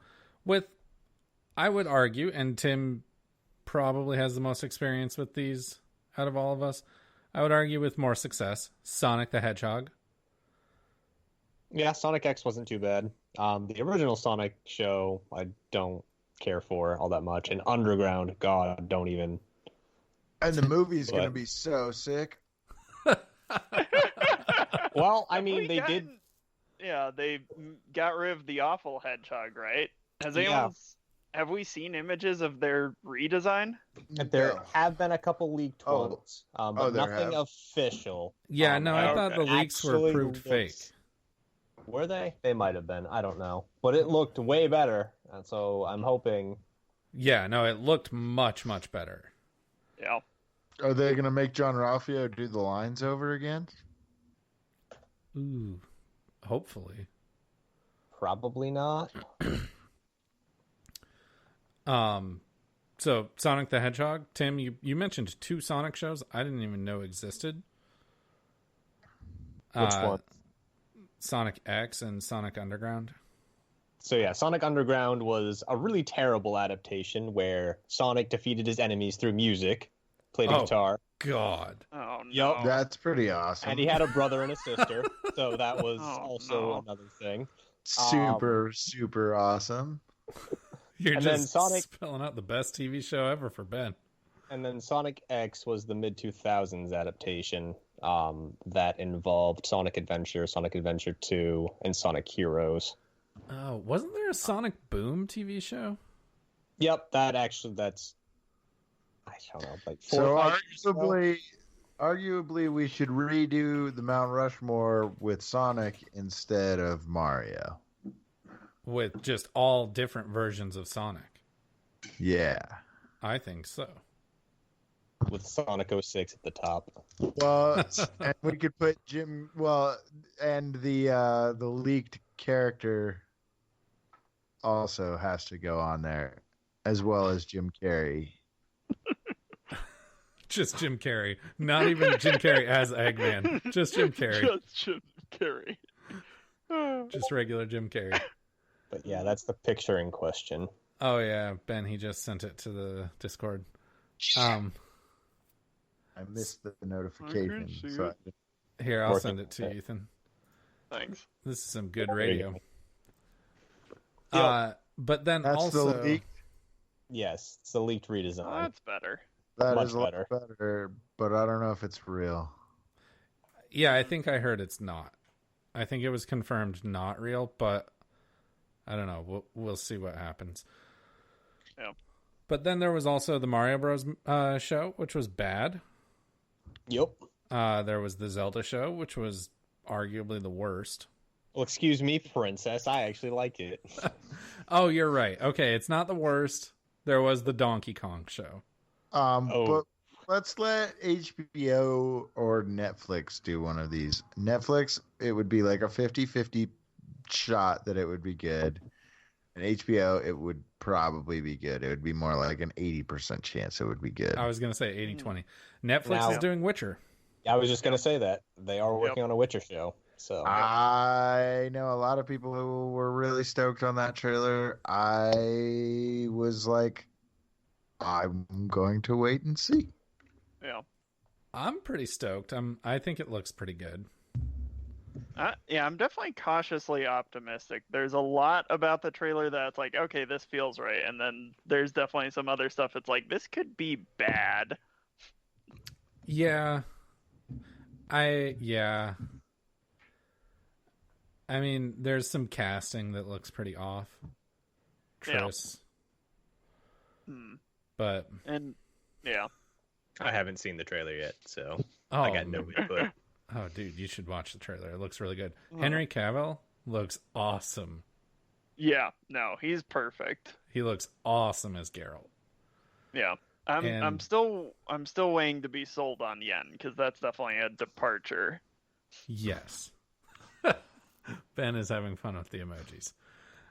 with, I would argue, and Tim probably has the most experience with these out of all of us, I would argue with more success, Sonic the Hedgehog. Yeah, Sonic X wasn't too bad. The original Sonic show I don't care for all that much, and Underground, God, don't even. And the movie's But- gonna be so sick. Well, I Have mean, we they did. gotten- Yeah, they got rid of the awful hedgehog, right? Has Yeah. anyone? Have we seen images of their redesign? There No. have been a couple leaked Oh. ones, but there nothing have. official. Yeah, no, I okay. thought the leaks were Actually proved looks- fake. Were they? They might have been. I don't know, but it looked way better, and so I'm hoping. Yeah, no, it looked much, much better. Yeah. Are they gonna make John Ralphio do the lines over again? Ooh, hopefully. Probably not. So Sonic the Hedgehog, Tim, you mentioned 2 Sonic shows I didn't even know existed. Which one? Sonic X and Sonic Underground. So yeah, Sonic Underground was a really terrible adaptation where Sonic defeated his enemies through music, played a Oh. guitar, God. Oh no. Yup. That's pretty awesome. and he had a brother and a sister. So that was Oh, also no. another thing. super awesome. You're And then just Sonic- spelling out the best TV show ever for Ben. And then Sonic X was the mid 2000s adaptation that involved Sonic Adventure, Sonic Adventure 2, and Sonic Heroes. Oh, wasn't there a Sonic Boom TV show? Yep, that's I don't know, like 4 So or 5 years ago. arguably, we should redo the Mount Rushmore with Sonic instead of Mario. With just all different versions of Sonic. Yeah. I think so. with Sonic 06 at the top. Well, and we could put Jim. Well, and the leaked character also has to go on there, as well as Jim Carrey. Just Jim Carrey. Not even Jim Carrey as Eggman. Just Jim Carrey. Just Jim Carrey. Just regular Jim Carrey. But yeah, that's the picture in question. Oh yeah, Ben, he just sent it to the Discord. I missed the notification. see So Here, I'll Working send it to on you, it. Ethan. Thanks. This is some good radio. Yep. But then that's also, the leak. Yes, it's the leaked Oh, redesign. that's better. That Much is a lot better. better, but I don't know if it's real. yeah, I think I heard it's not. I think it was confirmed not real, but I don't know. We'll see what happens. Yeah. But then there was also the Mario Bros. Show, which was bad. Yep. There was the Zelda show, which was arguably the worst. Well, excuse me, princess. I actually like it. Oh, you're right. Okay, it's not the worst. There was the Donkey Kong show. But let's let HBO or Netflix do one of these. Netflix, it would be like a 50-50 shot that it would be good. And HBO, it would probably be good. It would be more like an 80% chance it would be good. I was going to say 80-20. Netflix Now- is doing Witcher. I was just gonna say that they are working on a Witcher show. So I know a lot of people who were really stoked on that trailer. I was like, I'm going to wait and see. Yeah. I'm pretty stoked. I think it looks pretty good. Yeah, I'm definitely cautiously optimistic. There's a lot about the trailer that's like, okay, this feels right, and then there's definitely some other stuff that's like, this could be bad. Yeah. I mean, there's some casting that looks pretty off. Yeah. Triss. Hmm. But And yeah, I haven't seen the trailer yet, so oh, I got no input. oh, dude, you should watch the trailer. It looks really good. Henry Cavill looks awesome. yeah, no, he's perfect. He looks awesome as Geralt. Yeah, I'm And- still waiting to be sold on Yen because that's definitely a departure. Yes. Ben is having fun with the emojis.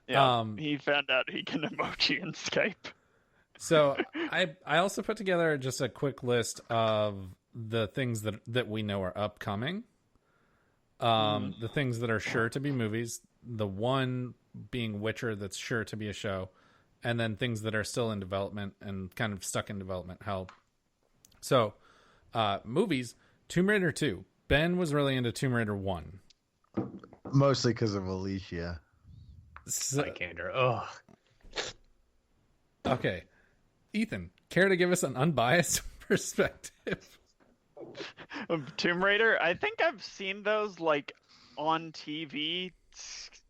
Yeah, he found out he can emoji in Skype. So I also put together just a quick list of the things that we know are upcoming. The things that are sure to be movies, the one being Witcher that's sure to be a show, and then things that are still in development and kind of stuck in development hell. So, movies, Tomb Raider 2. Ben was really into Tomb Raider 1. Mostly because of Alicia. So, Lycander. Ugh. okay. Ethan, care to give us an unbiased perspective? Tomb Raider, I think I've seen those like on TV,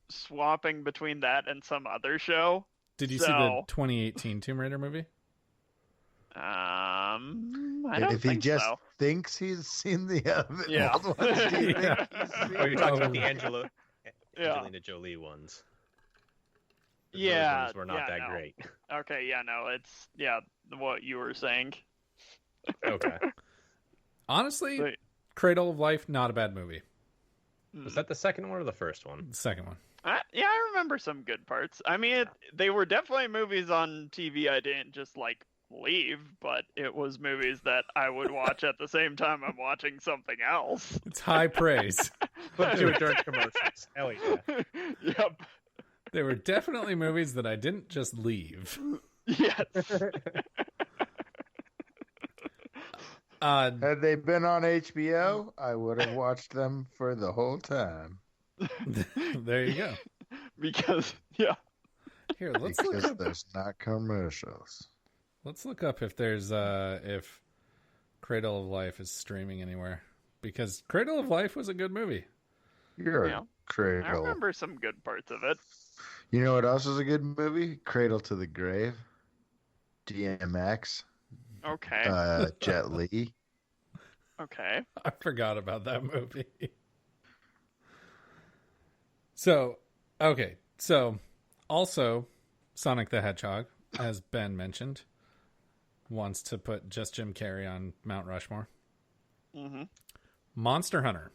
swapping between that and some other show. Did you see the 2018 Tomb Raider movie? I And don't if he think just so. thinks he's seen the Yeah. old ones, do you think he's seen Oh, you're talking about the Yeah. Angelina Jolie ones. Yeah, Those ones were not yeah, that no. great. Okay, yeah, no, it's what you were saying. Okay. Honestly, Wait. Cradle of Life, not a bad movie. Was that the second one or the first one? The second one. Yeah, I remember some good parts. I mean, they were definitely movies on TV I didn't just like leave, but it was movies that I would watch at the same time I'm watching something else. It's high praise. Put to it during commercials. Hell yeah. Yep. They were definitely movies that I didn't just leave. Yes. Had they been on HBO, I would have watched them for the whole time. There you go. Because yeah. Here, let's look Because up. there's not commercials. Let's look up if there's if Cradle of Life is streaming anywhere, because Cradle of Life was a good movie. You're Yeah. a I cradle. remember some good parts of it. You know what else is a good movie? Cradle to the Grave. DMX. Okay. Jet Li. Okay. I forgot about that movie. So, okay. So, also, Sonic the Hedgehog, as Ben mentioned, wants to put just Jim Carrey on Mount Rushmore. Mm-hmm. Monster Hunter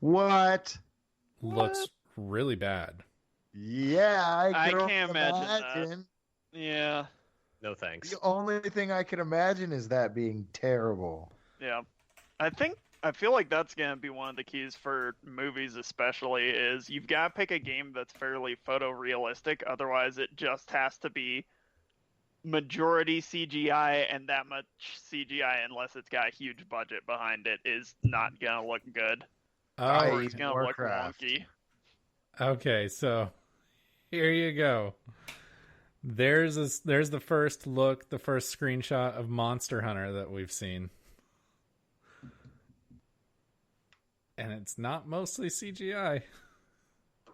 What? looks really bad. Yeah, I can can't imagine that. imagine. Yeah. No thanks. The only thing I can imagine is that being terrible. Yeah. I feel like that's going to be one of the keys for movies especially is you've got to pick a game that's fairly photorealistic, otherwise it just has to be majority CGI, and that much CGI unless it's got a huge budget behind it is not going to look good. I Or eat it's going to look Warcraft. wonky. Okay, so here you go. There's the first look, the first screenshot of Monster Hunter that we've seen. And it's not mostly CGI.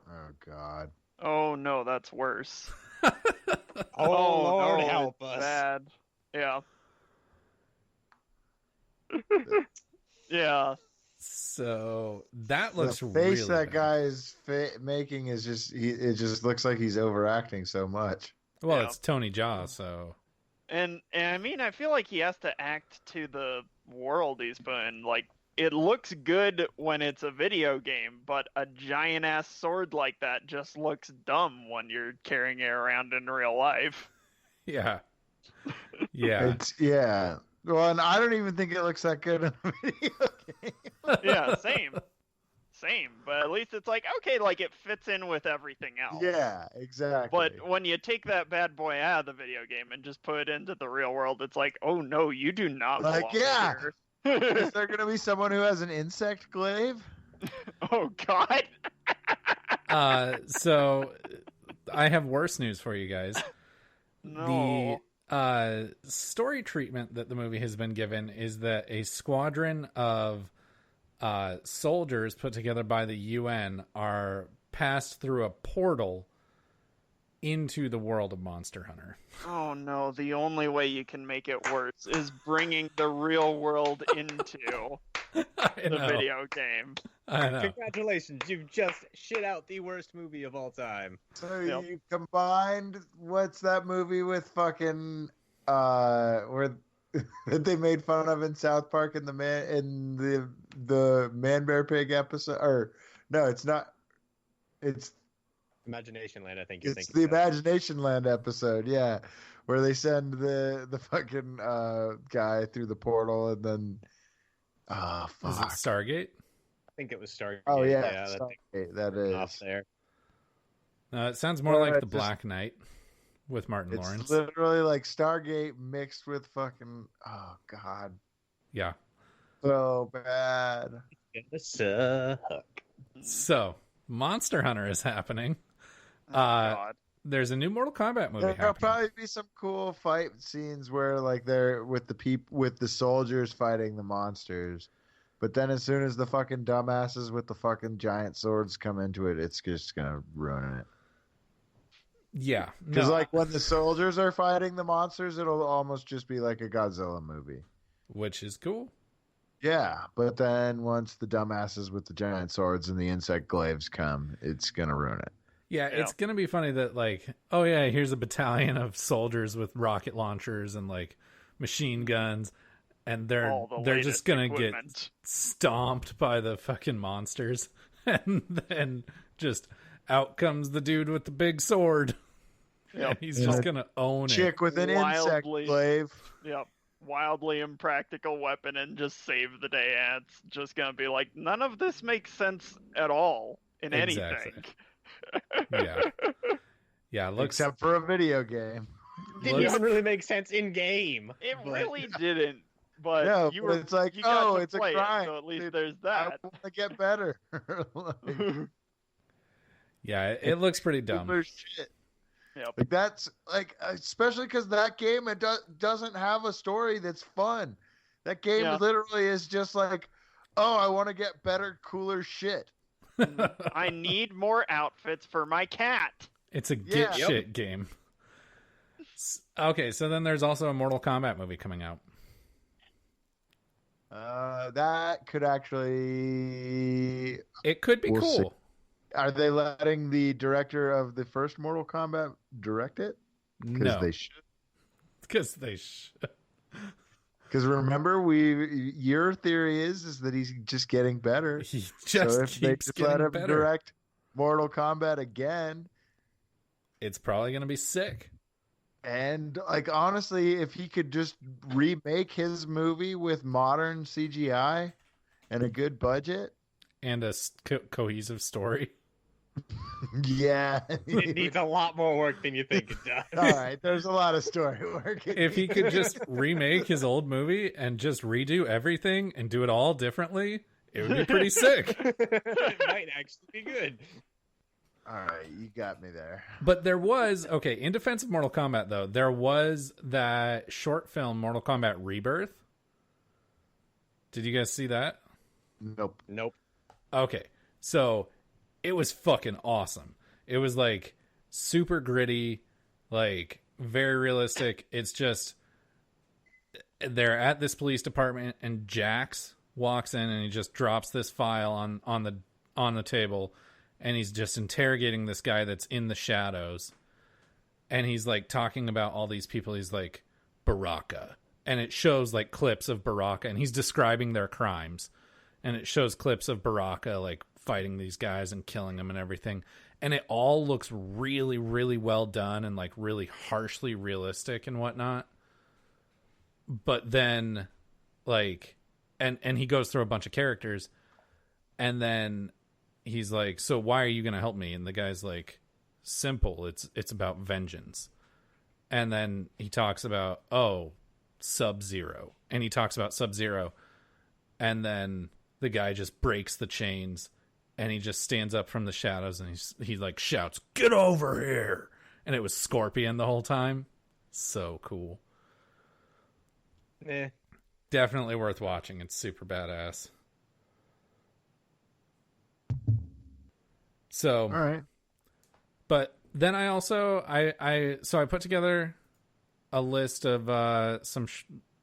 Oh God. Oh no, that's worse. Oh, Lord, no, help it's us. Bad. Yeah. Yeah. So that looks the face really that bad. guy is making is just it just looks like he's overacting so much. Well, Yeah. it's Tony Jaa, so And I mean, I feel like he has to act to the world he's put in. Like, it looks good when it's a video game, but a giant ass sword like that just looks dumb when you're carrying it around in real life. yeah. Yeah. Yeah. Well, and I don't even think it looks that good in a video game. Yeah, same. Same. But at least it's like, okay, like it fits in with everything else. Yeah, exactly. But when you take that bad boy out of the video game and just put it into the real world, it's like, oh no, you do not Like, belong yeah. here. Is there going to be someone who has an insect glaive? Oh god. So I have worse news for you guys. No. The story treatment that the movie has been given is that a squadron of soldiers put together by the UN are passed through a portal into the world of Monster Hunter. Oh no, the only way you can make it worse is bringing the real world into I the know. video game. I know. Congratulations, you've just shit out the worst movie of all time. So Yep. you combined what's that movie with fucking where that they made fun of in South Park in the Man Bear Pig episode, or No, it's not. It's Imagination Land, I think you're it's thinking. the Imagination Land episode, yeah, where they send the fucking guy through the portal and then Is it fuck. Stargate? I think it was Stargate. Oh yeah, that Stargate, that off is. there. No, it sounds more like It's The just- Black Knight with Martin It's Lawrence. literally like Stargate mixed with fucking god, Yeah. so bad. Gonna suck. So, Monster Hunter is happening. Oh, God. There's a new Mortal Kombat movie There'll happening. probably be some cool fight scenes where like they're with the soldiers fighting the monsters, but then as soon as the fucking dumbasses with the fucking giant swords come into it, it's just gonna ruin it. Yeah. Because No, like when the soldiers are fighting the monsters, it'll almost just be like a Godzilla movie. which is cool. Yeah, but then once the dumbasses with the giant swords and the insect glaives come, it's gonna ruin it. Yeah, Yeah. it's gonna be funny that like, oh yeah, here's a battalion of soldiers with rocket launchers and like machine guns, and All the they're latest just gonna equipment. get stomped by the fucking monsters, and then just out comes the dude with the big sword, Yep. and he's Yeah. just gonna own Chick with an insect Wildly- glaive. Yep. Wildly impractical weapon and just save the day. And it's just gonna be like, none of this makes sense at all in Exactly. anything. it. Yeah, yeah. It looks Except for a video game. Didn't Looks- even really make sense in game. It but- really didn't. But No, you but were, it's like, you got oh, to it's a play it, crime. so at least Dude, there's I that. want to get better. Like, yeah, it looks pretty dumb. cooler shit. Yep. Like that's like, especially because that game doesn't have a story that's fun. That game Yeah. literally is just like, oh, I want to get better, cooler shit. I need more outfits for my cat. It's a Yeah. get Yep. shit game. Okay, so then there's also a Mortal Kombat movie coming out. That could actually. It could be We'll see. cool. Are they letting the director of the first Mortal Kombat direct it? Because No, they should. because they should. Because remember, your theory is that he's just getting better. He just so if they keeps just let getting him better. direct Mortal Kombat again, It's probably gonna be sick. and like honestly, if he could just remake his movie with modern CGI and a good budget, And a cohesive story. yeah. It needs a lot more work than you think it does. All right, there's a lot of story work. If he could just remake his old movie and just redo everything and do it all differently, it would be pretty sick. It might actually be good. All right, you got me there. But there was, okay, in defense of Mortal Kombat, though, there was that short film, Mortal Kombat Rebirth. Did you guys see that? Nope. Nope. Okay, so it was fucking awesome. It was like super gritty, like very realistic. It's just they're at this police department and Jax walks in and he just drops this file on the table and he's just interrogating this guy that's in the shadows. And he's like talking about all these people. He's like Baraka. And it shows like clips of Baraka and he's describing their crimes. And it shows clips of Baraka like fighting these guys and killing them and everything. And it all looks really, really well done and like really harshly realistic and whatnot. But then like and he goes through a bunch of characters and then he's like, so why are you gonna help me? And the guy's like, simple, it's about vengeance. And then he talks about, Sub-Zero. And he talks about Sub-Zero. And then the guy just breaks the chains and he just stands up from the shadows and he like shouts, "Get over here!" And it was Scorpion the whole time. So cool. Eh. Definitely worth watching. It's super badass. So, All right. but then I also I put together a list of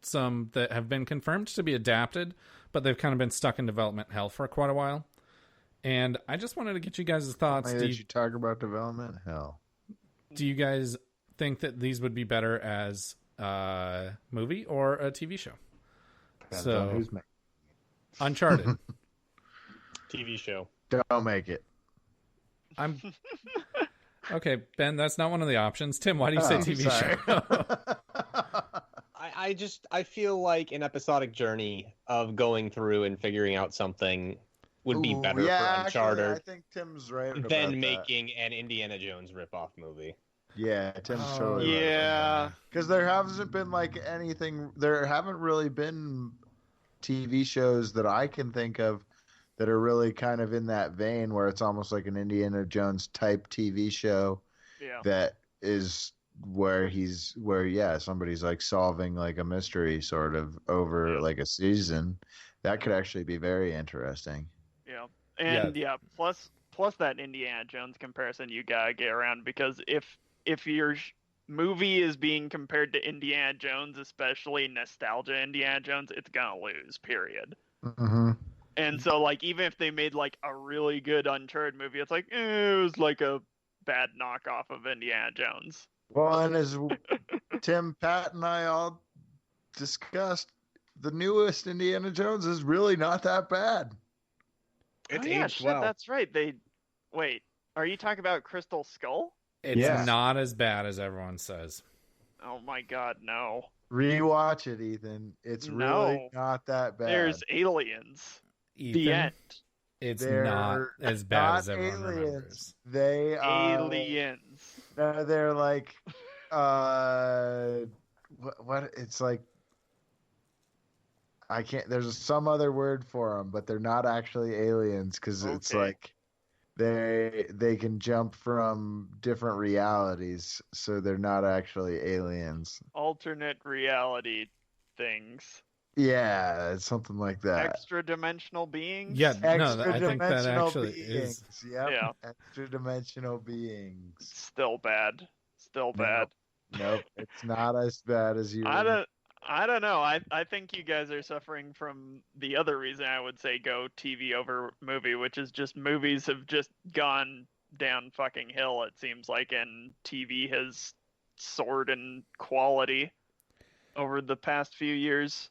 some that have been confirmed to be adapted, but they've kind of been stuck in development hell for quite a while. And I just wanted to get you guys' thoughts. Did you talk about development? Hell. Do you guys think that these would be better as a movie or a TV show? Depends So- on who's making Uncharted. TV show. Don't make it. I'm okay, Ben. That's not one of the options. Tim, why do you say Oh, TV sorry. show? I feel like an episodic journey of going through and figuring out something would be Ooh, better yeah, for actually, Uncharted I think Tim's right about than that. making an Indiana Jones ripoff movie. Yeah, Tim's Oh, totally right. Yeah. Because there hasn't been like anything. There haven't really been TV shows that I can think of that are really kind of in that vein where it's almost like an Indiana Jones type TV show Yeah. that is where somebody's like solving like a mystery sort of over Yeah. like a season. That could actually be very interesting. Yeah. And plus that Indiana Jones comparison you gotta get around, because if your movie is being compared to Indiana Jones, especially nostalgia Indiana Jones, it's gonna lose, period. Mm-hmm. And so, like, even if they made like a really good Uncharted movie, it's like it was like a bad knockoff of Indiana Jones. Well, and as Tim, Pat, and I all discussed, the newest Indiana Jones is really not that bad. It's oh, yeah, aged shit, well. that's right. Wait, are you talking about Crystal Skull? It's Yeah. not as bad as everyone says. Oh my god, no. Rewatch it, Ethan. It's really No. not that bad. There's aliens. Ethan, The end. it's They're not as bad not as everyone aliens. remembers. They are Aliens. No, they're like what it's like I can't there's some other word for them, but they're not actually aliens because it's Okay. like they can jump from different realities, so they're not actually aliens. Alternate reality things. Yeah, it's something like that. Extra dimensional beings? Yeah, no, Extra I think that dimensional actually beings. is. Yep. Yeah. Extra dimensional beings. Still bad. Still bad. Nope, it's not as bad as you. I don't know. I think you guys are suffering from the other reason I would say go TV over movie, which is just movies have just gone down fucking hill, it seems like, and TV has soared in quality over the past few years.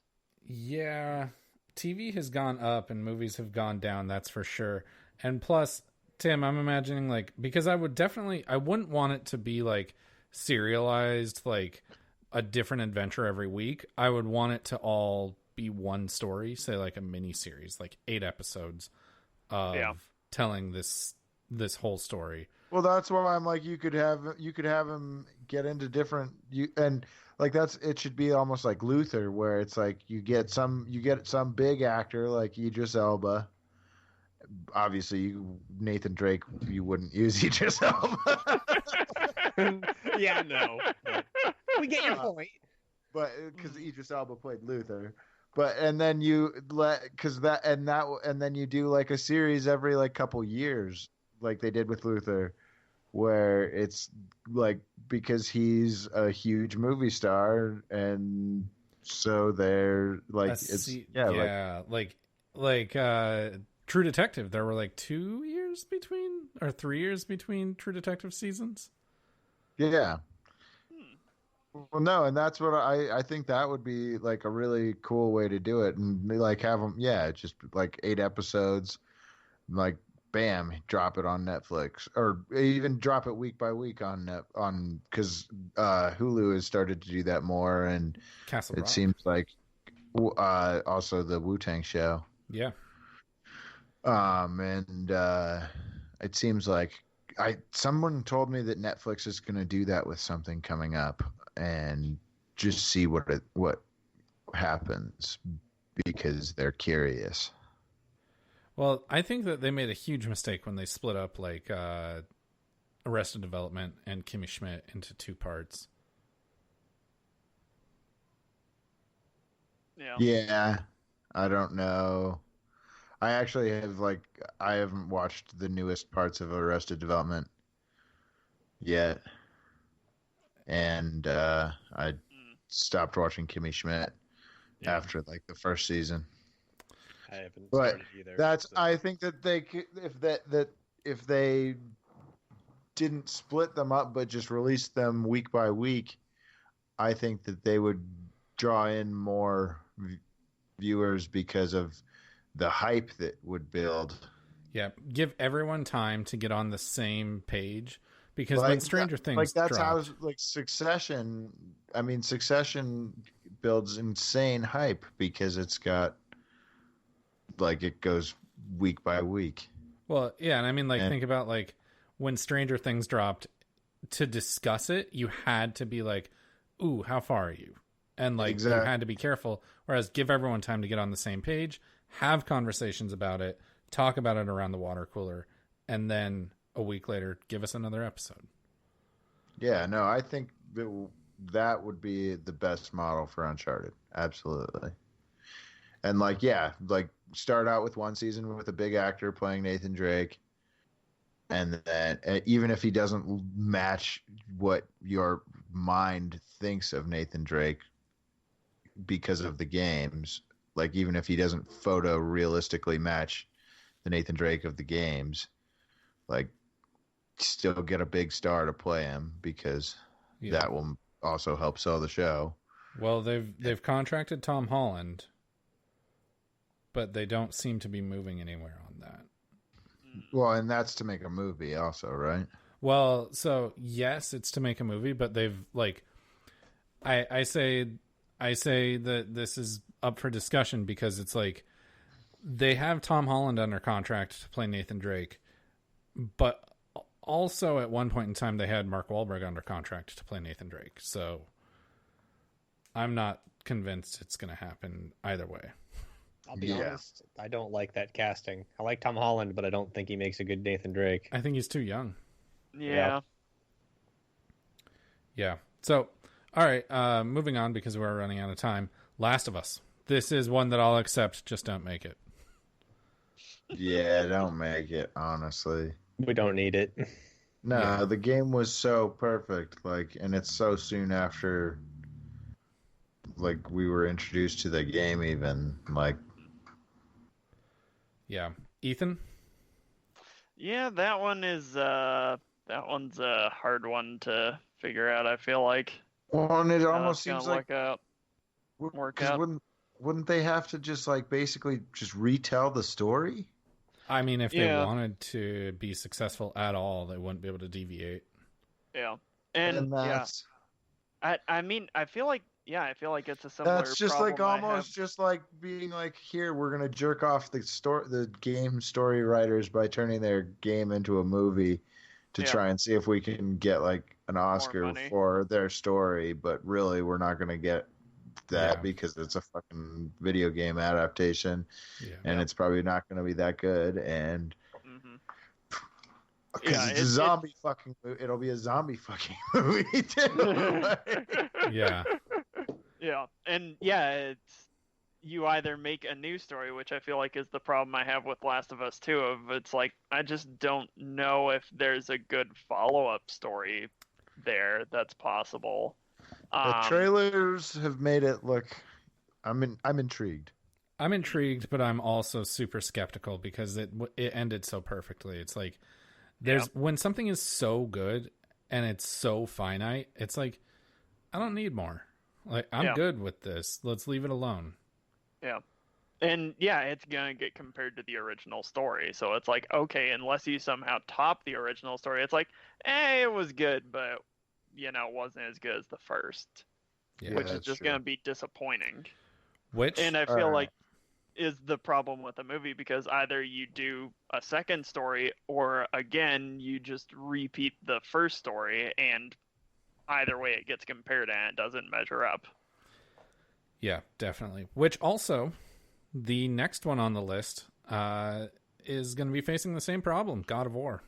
Yeah, TV has gone up and movies have gone down, that's for sure. And plus, Tim, I'm imagining like, because I wouldn't want it to be like serialized, like a different adventure every week. I would want it to all be one story, say like a mini series, like 8 episodes of telling this whole story. Well, that's why I'm like, you could have him get into different and like it should be almost like Luther, where it's like you get some big actor like Idris Elba. Obviously, Nathan Drake, you wouldn't use Idris Elba. Yeah, no. But we get your point. But because Idris Elba played Luther, and then you then you do like a series every like couple years, like they did with Luther, where it's like because he's a huge movie star, and so they're like like True Detective. There were like 2 years between or 3 years between True Detective seasons. Yeah. Well, no, and that's what I think that would be like a really cool way to do it, and like have them, just like 8 episodes, like bam, drop it on Netflix, or even drop it week by week on because Hulu has started to do that more, and Castle it Rock. seems like also the Wu-Tang show. Yeah. And it seems like someone told me that Netflix is going to do that with something coming up, and just see what happens because they're curious. Well, I think that they made a huge mistake when they split up like Arrested Development and Kimmy Schmidt into 2 parts. Yeah, I don't know. I actually I haven't watched the newest parts of Arrested Development yet. And I stopped watching Kimmy Schmidt after like the first season. I haven't But started either. I think that they could, if they didn't split them up but just released them week by week, I think that they would draw in more viewers because of the hype that would build Yeah, give everyone time to get on the same page because Like when Stranger that- Things like that's how dropped, like Succession. I mean, Succession builds insane hype because it's got like it goes week by week. well, yeah, and I mean, like, And- think about like when Stranger Things dropped. To discuss it, you had to be like, "Ooh, how far are you?" And like, you Exactly. had to be careful. Whereas, give everyone time to get on the same page, have conversations about it, talk about it around the water cooler, and then a week later, give us another episode. Yeah, no, I think that would be the best model for Uncharted. Absolutely. And like, yeah, like start out with one season with a big actor playing Nathan Drake. And then even if he doesn't match what your mind thinks of Nathan Drake because of the games, like even if he doesn't photo realistically match the Nathan Drake of the games, like still get a big star to play him because Yeah. that will also help sell the show. Well, they've contracted Tom Holland, but they don't seem to be moving anywhere on that. Well, and that's to make a movie also, right? Well, so yes, it's to make a movie, but they've like, I say that this is up for discussion because it's like they have Tom Holland under contract to play Nathan Drake, but also at one point in time they had Mark Wahlberg under contract to play Nathan Drake. So I'm not convinced it's going to happen either way. I'll be Yeah. honest, I don't like that casting. I like Tom Holland, but I don't think he makes a good Nathan Drake. I think he's too young. Yeah. Yeah. So, all right, moving on because we're running out of time. Last of Us. This is one that I'll accept. Just don't make it. Yeah, don't make it, honestly. We don't need it. No, Yeah. the game was so perfect, like, and it's so soon after, like, we were introduced to the game, even, like, Yeah. Ethan? Yeah, that one's a hard one to figure out, I feel like. well, and it How almost that's seems gonna like, work 'cause out. wouldn't they have to just, like, basically just retell the story? I mean, if they Yeah. wanted to be successful at all, they wouldn't be able to deviate. Yeah. And yeah, that's, I mean, I feel like it's a similar that's just, like, problem I almost have. just, like, being, like, here, we're gonna jerk off the game story writers by turning their game into a movie to Yeah. try and see if we can get, like, an Oscar money. for their story, but really we're not gonna get that Yeah. because it's a fucking video game adaptation Yeah. and it's probably not gonna be that good, and Mhm. because Yeah, it's a zombie fucking it'll be a zombie fucking movie too. Yeah. Yeah, and yeah, it's you either make a new story, which I feel like is the problem I have with Last of Us 2, of it's like I just don't know if there's a good follow-up story there that's possible. The trailers have made it look. I'm intrigued. I'm intrigued, but I'm also super skeptical because it ended so perfectly. It's like there's when something is so good and it's so finite, it's like I don't need more. Like I'm Yeah. good with this. Let's leave it alone. Yeah. And yeah, it's gonna get compared to the original story. So it's like, okay, unless you somehow top the original story, it's like, it was good, but it wasn't as good as the first. Yeah. Which is that's just true. gonna be disappointing. Which And I feel Alright. like is the problem with the movie, because either you do a second story or again you just repeat the first story, and either way it gets compared and it doesn't measure up. yeah, definitely. Which also the next one on the list is going to be facing the same problem, God of War.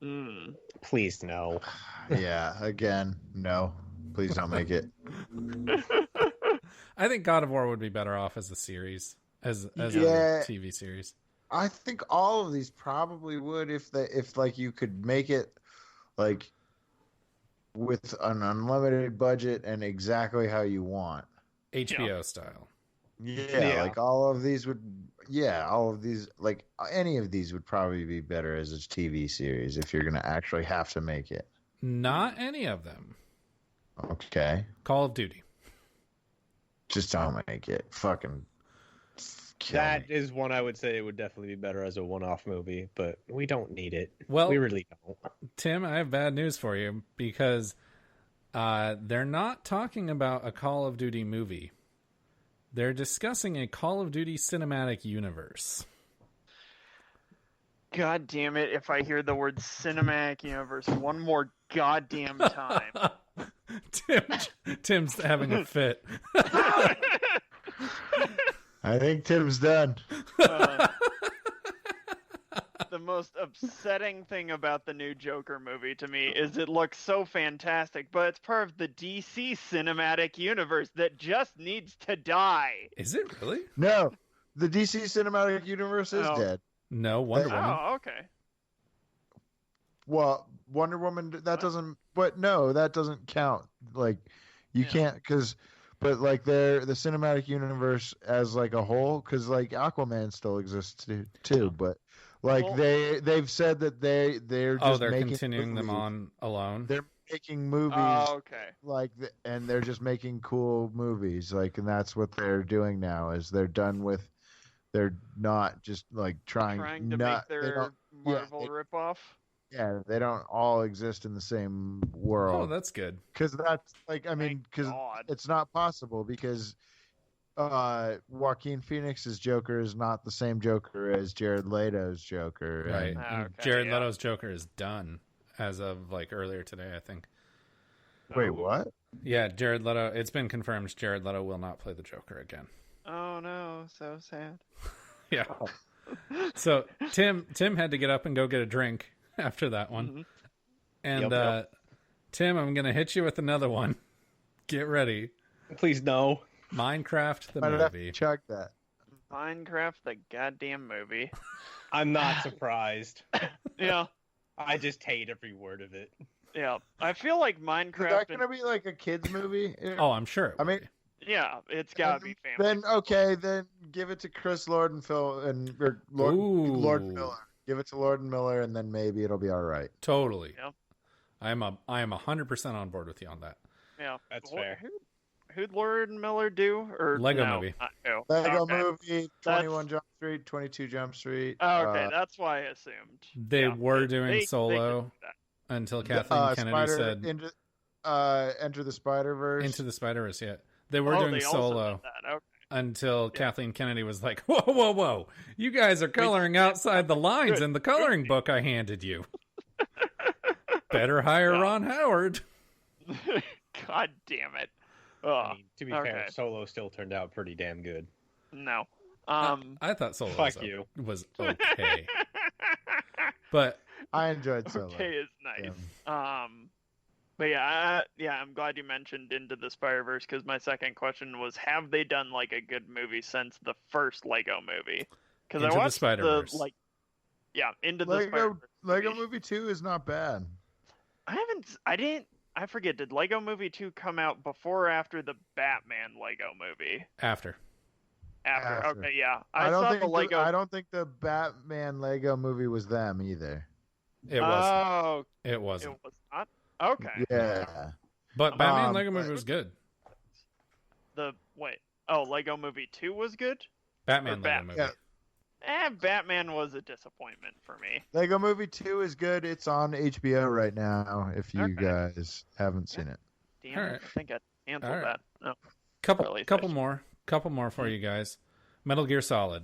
Mm. Please no. Yeah, again, no. Please don't make it. I think God of War would be better off as a series, as Yeah. a TV series. I think all of these probably would if like you could make it like with an unlimited budget and exactly how you want. HBO style. Yeah, like all of these like any of these would probably be better as a TV series if you're going to actually have to make it. Not any of them. Okay. Call of Duty. Just don't make it. Fucking kill That me. is one I would say would definitely be better as a one-off movie, but we don't need it. Well, We really don't. Tim, I have bad news for you because they're not talking about a Call of Duty movie. They're discussing a Call of Duty cinematic universe. God damn it! If I hear the word cinematic universe one more goddamn time. Tim's having a fit. I think Tim's done. The most upsetting thing about the new Joker movie to me is it looks so fantastic, but it's part of the DC cinematic universe that just needs to die. Is it really? No, the DC cinematic universe is Oh. dead. No, Wonder Woman. Oh, okay. Well, Wonder Woman, that doesn't, but no, that doesn't count. Like, you Yeah. can't, but like the cinematic universe as like a whole, because like Aquaman still exists too, but like Well- they've said that they're just They're making continuing them movies. on alone. They're making movies Oh, okay. like, and they're just making cool movies, like, and that's what they're doing now. Is they're done with, they're not just like trying To not, make they their don't, Marvel they- ripoff. yeah, they don't all exist in the same Oh, world. that's good. Because that's like, I mean, Thank because God. it's not possible, because Joaquin Phoenix's Joker is not the same Joker as Jared Leto's Joker. Right. and- And Okay, Jared yeah. Leto's Joker is done as of like earlier today, I think. Wait, what? Yeah, Jared Leto. It's been confirmed Jared Leto will not play the Joker again. Oh no, so sad. Yeah. So Tim had to get up and go get a drink after that one. Mhm. And Yep. Tim, I'm gonna hit you with another one. Get ready. Please no. Might Minecraft the have movie. to chug that. Minecraft, the goddamn movie. I'm not surprised. Yeah, I just hate every word of it. yeah. I feel like Is Minecraft. that gonna be like a kids movie? Oh, I'm sure. It I will mean, be. Yeah, it's gotta be family. Then okay, then give it to Chris Lord and Phil and or Lord Ooh. Miller. Give it to Lord and Miller, and then maybe it'll be all right. Totally. Yep. I am 100% on board with you on that. Yeah, That's Wh- fair. Who'd Lord and Miller do? Or Lego no, movie. not who. Lego Okay. Movie, 21 Jump Street, 22 Jump Street. Oh, okay, that's why I assumed. They Yeah, were doing they could Solo do that. until Kathleen Kennedy said Enter the Spider-Verse. Into the Spider-Verse. Yeah, they were Oh, doing they also Solo did that. Okay. until Kathleen Kennedy was like, "Whoa, whoa, whoa! You guys are coloring outside the lines in the coloring book I handed you. Better hire Yeah. Ron Howard." God damn it. I Ugh, mean, to be okay. fair, Solo still turned out pretty damn good. no. I thought Solo Fuck you. was okay, but I enjoyed Solo. okay is nice. Yeah. But yeah, I'm glad you mentioned Into the Spider-Verse because my second question was, have they done like a good movie since the first Lego movie? Because I Into the watched Spider-Verse. Into the Lego Spider-Verse. Lego movie. Movie 2 is not bad. I forget, did Lego Movie 2 come out before or after the Batman Lego movie? after. After. After. Okay, yeah. I saw don't the Lego. I don't think the Batman Lego movie was them either. It wasn't. Oh, It it wasn't. was not. Okay. Yeah. But Batman Um, Lego movie but- was good. Lego Movie 2 was good? Batman or Lego Batman. movie. Yeah. Batman was a disappointment for me. Lego Movie 2 is good. It's on HBO right now if you Okay. guys haven't seen it. Damn, Alright. I think I canceled Alright. that. Oh. Couple Really more for you guys. Metal Gear Solid.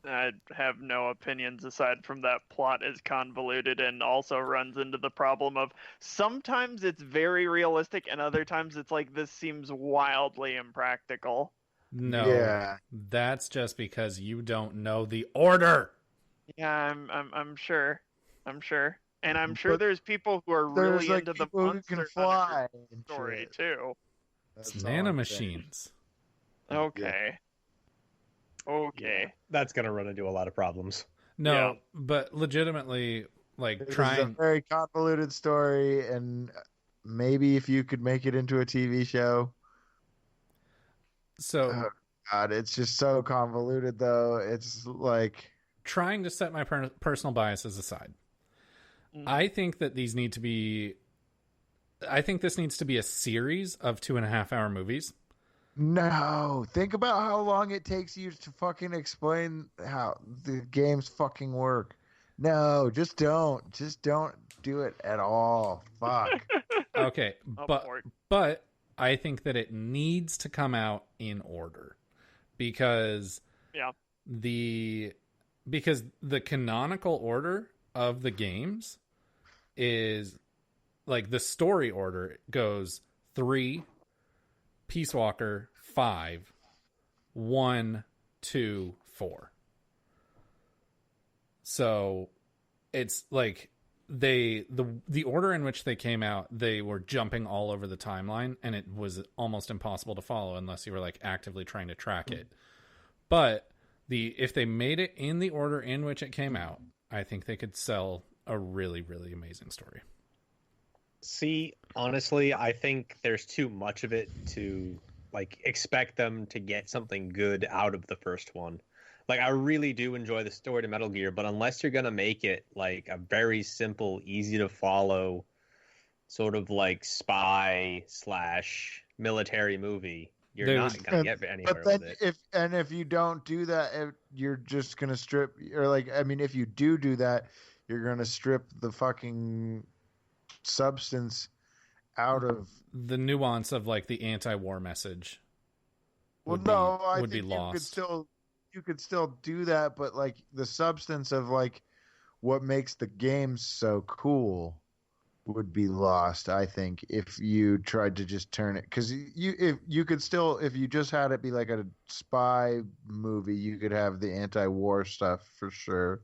I have no opinions aside from that plot is convoluted and also runs into the problem of sometimes it's very realistic and other times it's like this seems wildly impractical. No, Yeah. that's just because you don't know the order. Yeah, I'm sure. I'm sure. And I'm sure But there's people who are There's really like into the people who monster can Hunter fly and story shit. too. That's It's all I'm saying. nanomachines. Okay. Okay. That's gonna run into a lot of problems. No, Yeah. but legitimately, like This is a trying. very convoluted story, and maybe if you could make it into a TV show. So Oh, God, it's just so convoluted, though. It's like, trying to set my personal biases aside, Mhm. I think that these need to be. I think this needs to be a series of 2.5-hour movies No, think about how long it takes you to fucking explain how the games fucking work. No, just don't. Just don't do it at all. Fuck. Okay, Up but for it. but I think that it needs to come out in order because Yeah. because the canonical order of the games is like the story order goes 3, Peace Walker, 5, 1, 2, 4. So it's like the order in which they came out, they were jumping all over the timeline, and it was almost impossible to follow unless you were like actively trying to track it. But if they made it in the order in which it came out, I think they could sell a really, really amazing story. See, honestly, I think there's too much of it to like expect them to get something good out of the first one. Like, I really do enjoy the story to Metal Gear, but unless you're gonna make it like a very simple, easy to follow, sort of like spy / military movie, you're not gonna get anywhere But then with it. if you don't do that, you're just gonna strip, or like, I mean, if you do that, you're gonna strip the fucking substance out of. The nuance of like the anti-war message Well, would no, I would be think lost. you could still do that, but like the substance of like what makes the game so cool would be lost, I think, if you tried to just turn it, because if you just had it be like a spy movie, you could have the anti-war stuff for sure,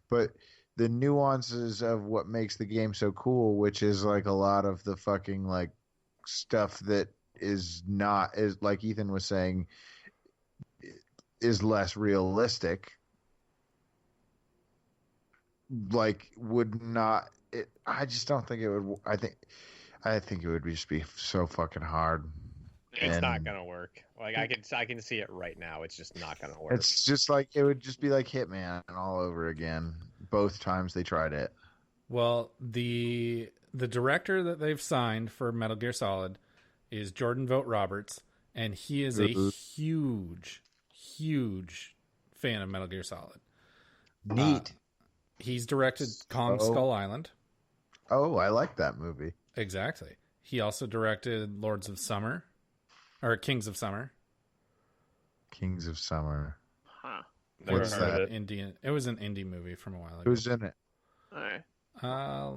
but the nuances of what makes the game so cool, which is like a lot of the fucking like stuff that is not, is like Ethan was saying, is less realistic, like would not it, I just don't think it would. I think it would just be so fucking hard. It's not And gonna work. Like I can see it right now. It's just not gonna work. it's just like it would just be like Hitman all over again. Both times they tried it. Well, the director that they've signed for Metal Gear Solid is Jordan Vogt Roberts, and he is a huge fan of Metal Gear Solid. Neat. He's directed Kong So- Skull Island. Oh, I like that movie. Exactly. He also directed Lords of Summer, or Kings of Summer. Kings of Summer. Huh. Never What's heard of that? it. Indian. It was an indie movie from a while ago. Who's in it? All right.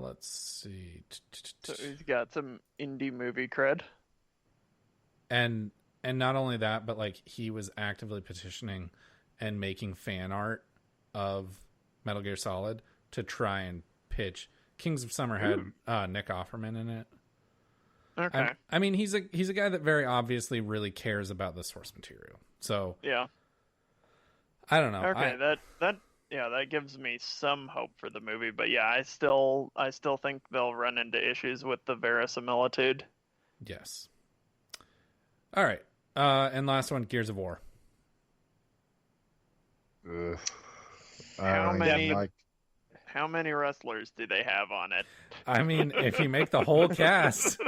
Let's see. So he's got some indie movie cred. And not only that, but like he was actively petitioning and making fan art of Metal Gear Solid to try and pitch. Kings of Summer had Nick Offerman in it. Okay. I mean, he's a guy that very obviously really cares about the source material. So Yeah. I don't know. Okay. That gives me some hope for the movie, but yeah, I still think they'll run into issues with the verisimilitude. Yes. All right. And last one, Gears of War. Ugh. How I many- like- How many wrestlers do they have on it? I mean, if you make the whole cast,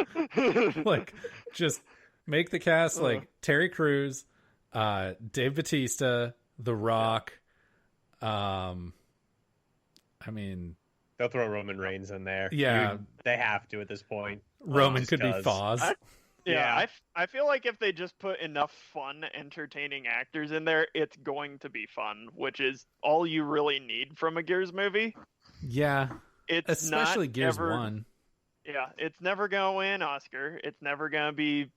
like, just make the cast like Terry Crews, Dave Bautista, The Rock. I mean, They'll throw Roman Reigns in there. Yeah. They have to at this point. Roman Just could be 'cause. Foz. Yeah, I feel like if they just put enough fun, entertaining actors in there, it's going to be fun, which is all you really need from a Gears movie. Yeah, It's especially not Gears ever, 1. Yeah, it's never gonna win Oscar. It's never gonna be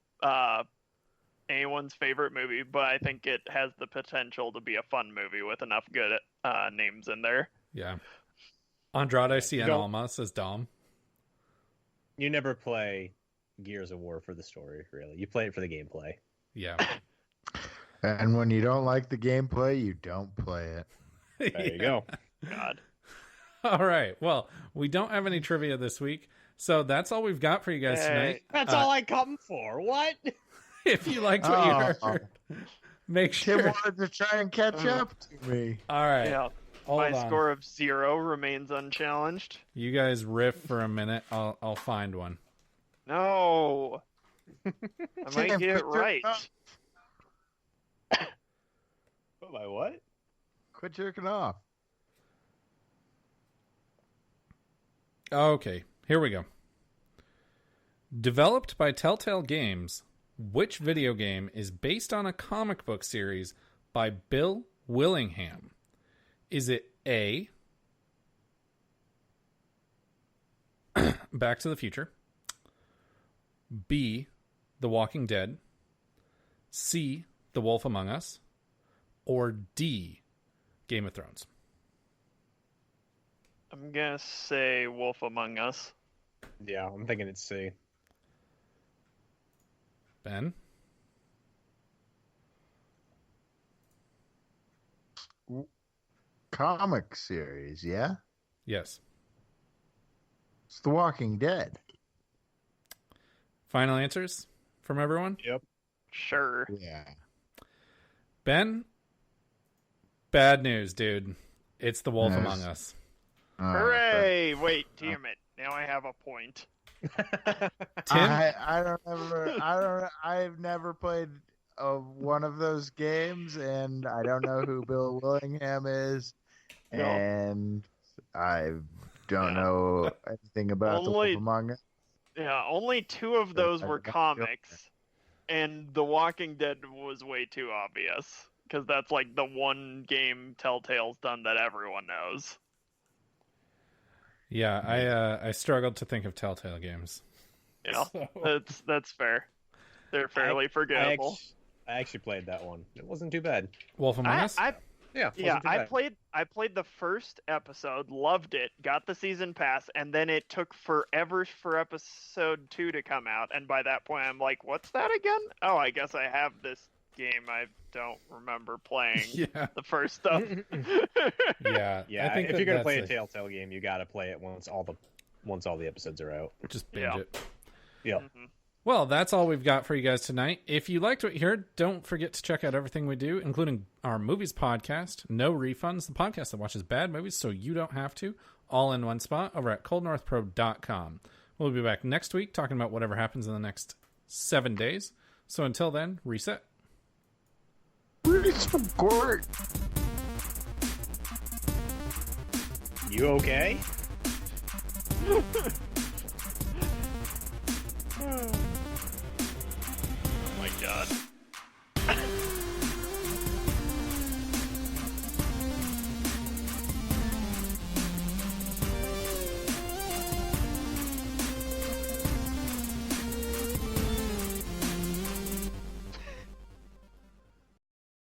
anyone's favorite movie, but I think it has the potential to be a fun movie with enough good names in there. Yeah. Andrade Cien don't- Alma says Dom. You never play Gears of War for the story, really. You play it for the gameplay. Yeah. And when you don't like the gameplay, you don't play it. There you go. God. All right. Well, we don't have any trivia this week, so that's all we've got for you guys tonight. That's all I come for. What? If you liked what you heard, make Tim sure. wanted to try and catch up to me. All right. Yeah. Hold My on. score of 0 remains unchallenged. You guys riff for a minute. I'll find one. No. I might Tim, get it put your right. thumb- Oh, my what? Quit jerking off. Okay, here we go. Developed by Telltale Games, which video game is based on a comic book series by Bill Willingham? Is it A, Back to the Future, B, The Walking Dead, C, The Wolf Among Us, or D, Game of Thrones? I'm gonna say Wolf Among Us. Yeah, I'm thinking it's C. Ben? Comic series, yeah? Yes. It's The Walking Dead. Final answers from everyone? Yep. Sure. Yeah. Ben? Bad news, dude. It's The Wolf Yes. Among Us. Hooray! Wait, damn it. Now I have a point. Tim? I've never played one of those games, and I don't know who Bill Willingham is, No. and I don't Yeah. know anything about The Only- Wolf Among Us. Yeah, only 2 of those were comics, and The Walking Dead was way too obvious. Because that's like the one game Telltale's done that everyone knows. Yeah, I struggled to think of Telltale games. Yeah, So- that's fair. They're fairly forgettable. I actually played that one. It wasn't too bad. Wolf Among I, Us? I Yeah, yeah, wasn't too I bad. played the first episode, loved it, got the season pass, and then it took forever for episode 2 to come out. And by that point, I'm like, "What's that again? Oh, I guess I have this game I don't remember playing Yeah. the first stuff." Yeah. Yeah, I think if you're gonna that's play a Telltale game, you gotta play it once all the episodes are out. Just binge Yeah. it. Yep. Mhm. Well, that's all we've got for you guys tonight. If you liked what you heard, don't forget to check out everything we do, including our movies podcast, No Refunds, the podcast that watches bad movies so you don't have to, all in one spot over at coldnorthpro.com. We'll be back next week talking about whatever happens in the next 7 days. So until then, reset. Squirt. You okay?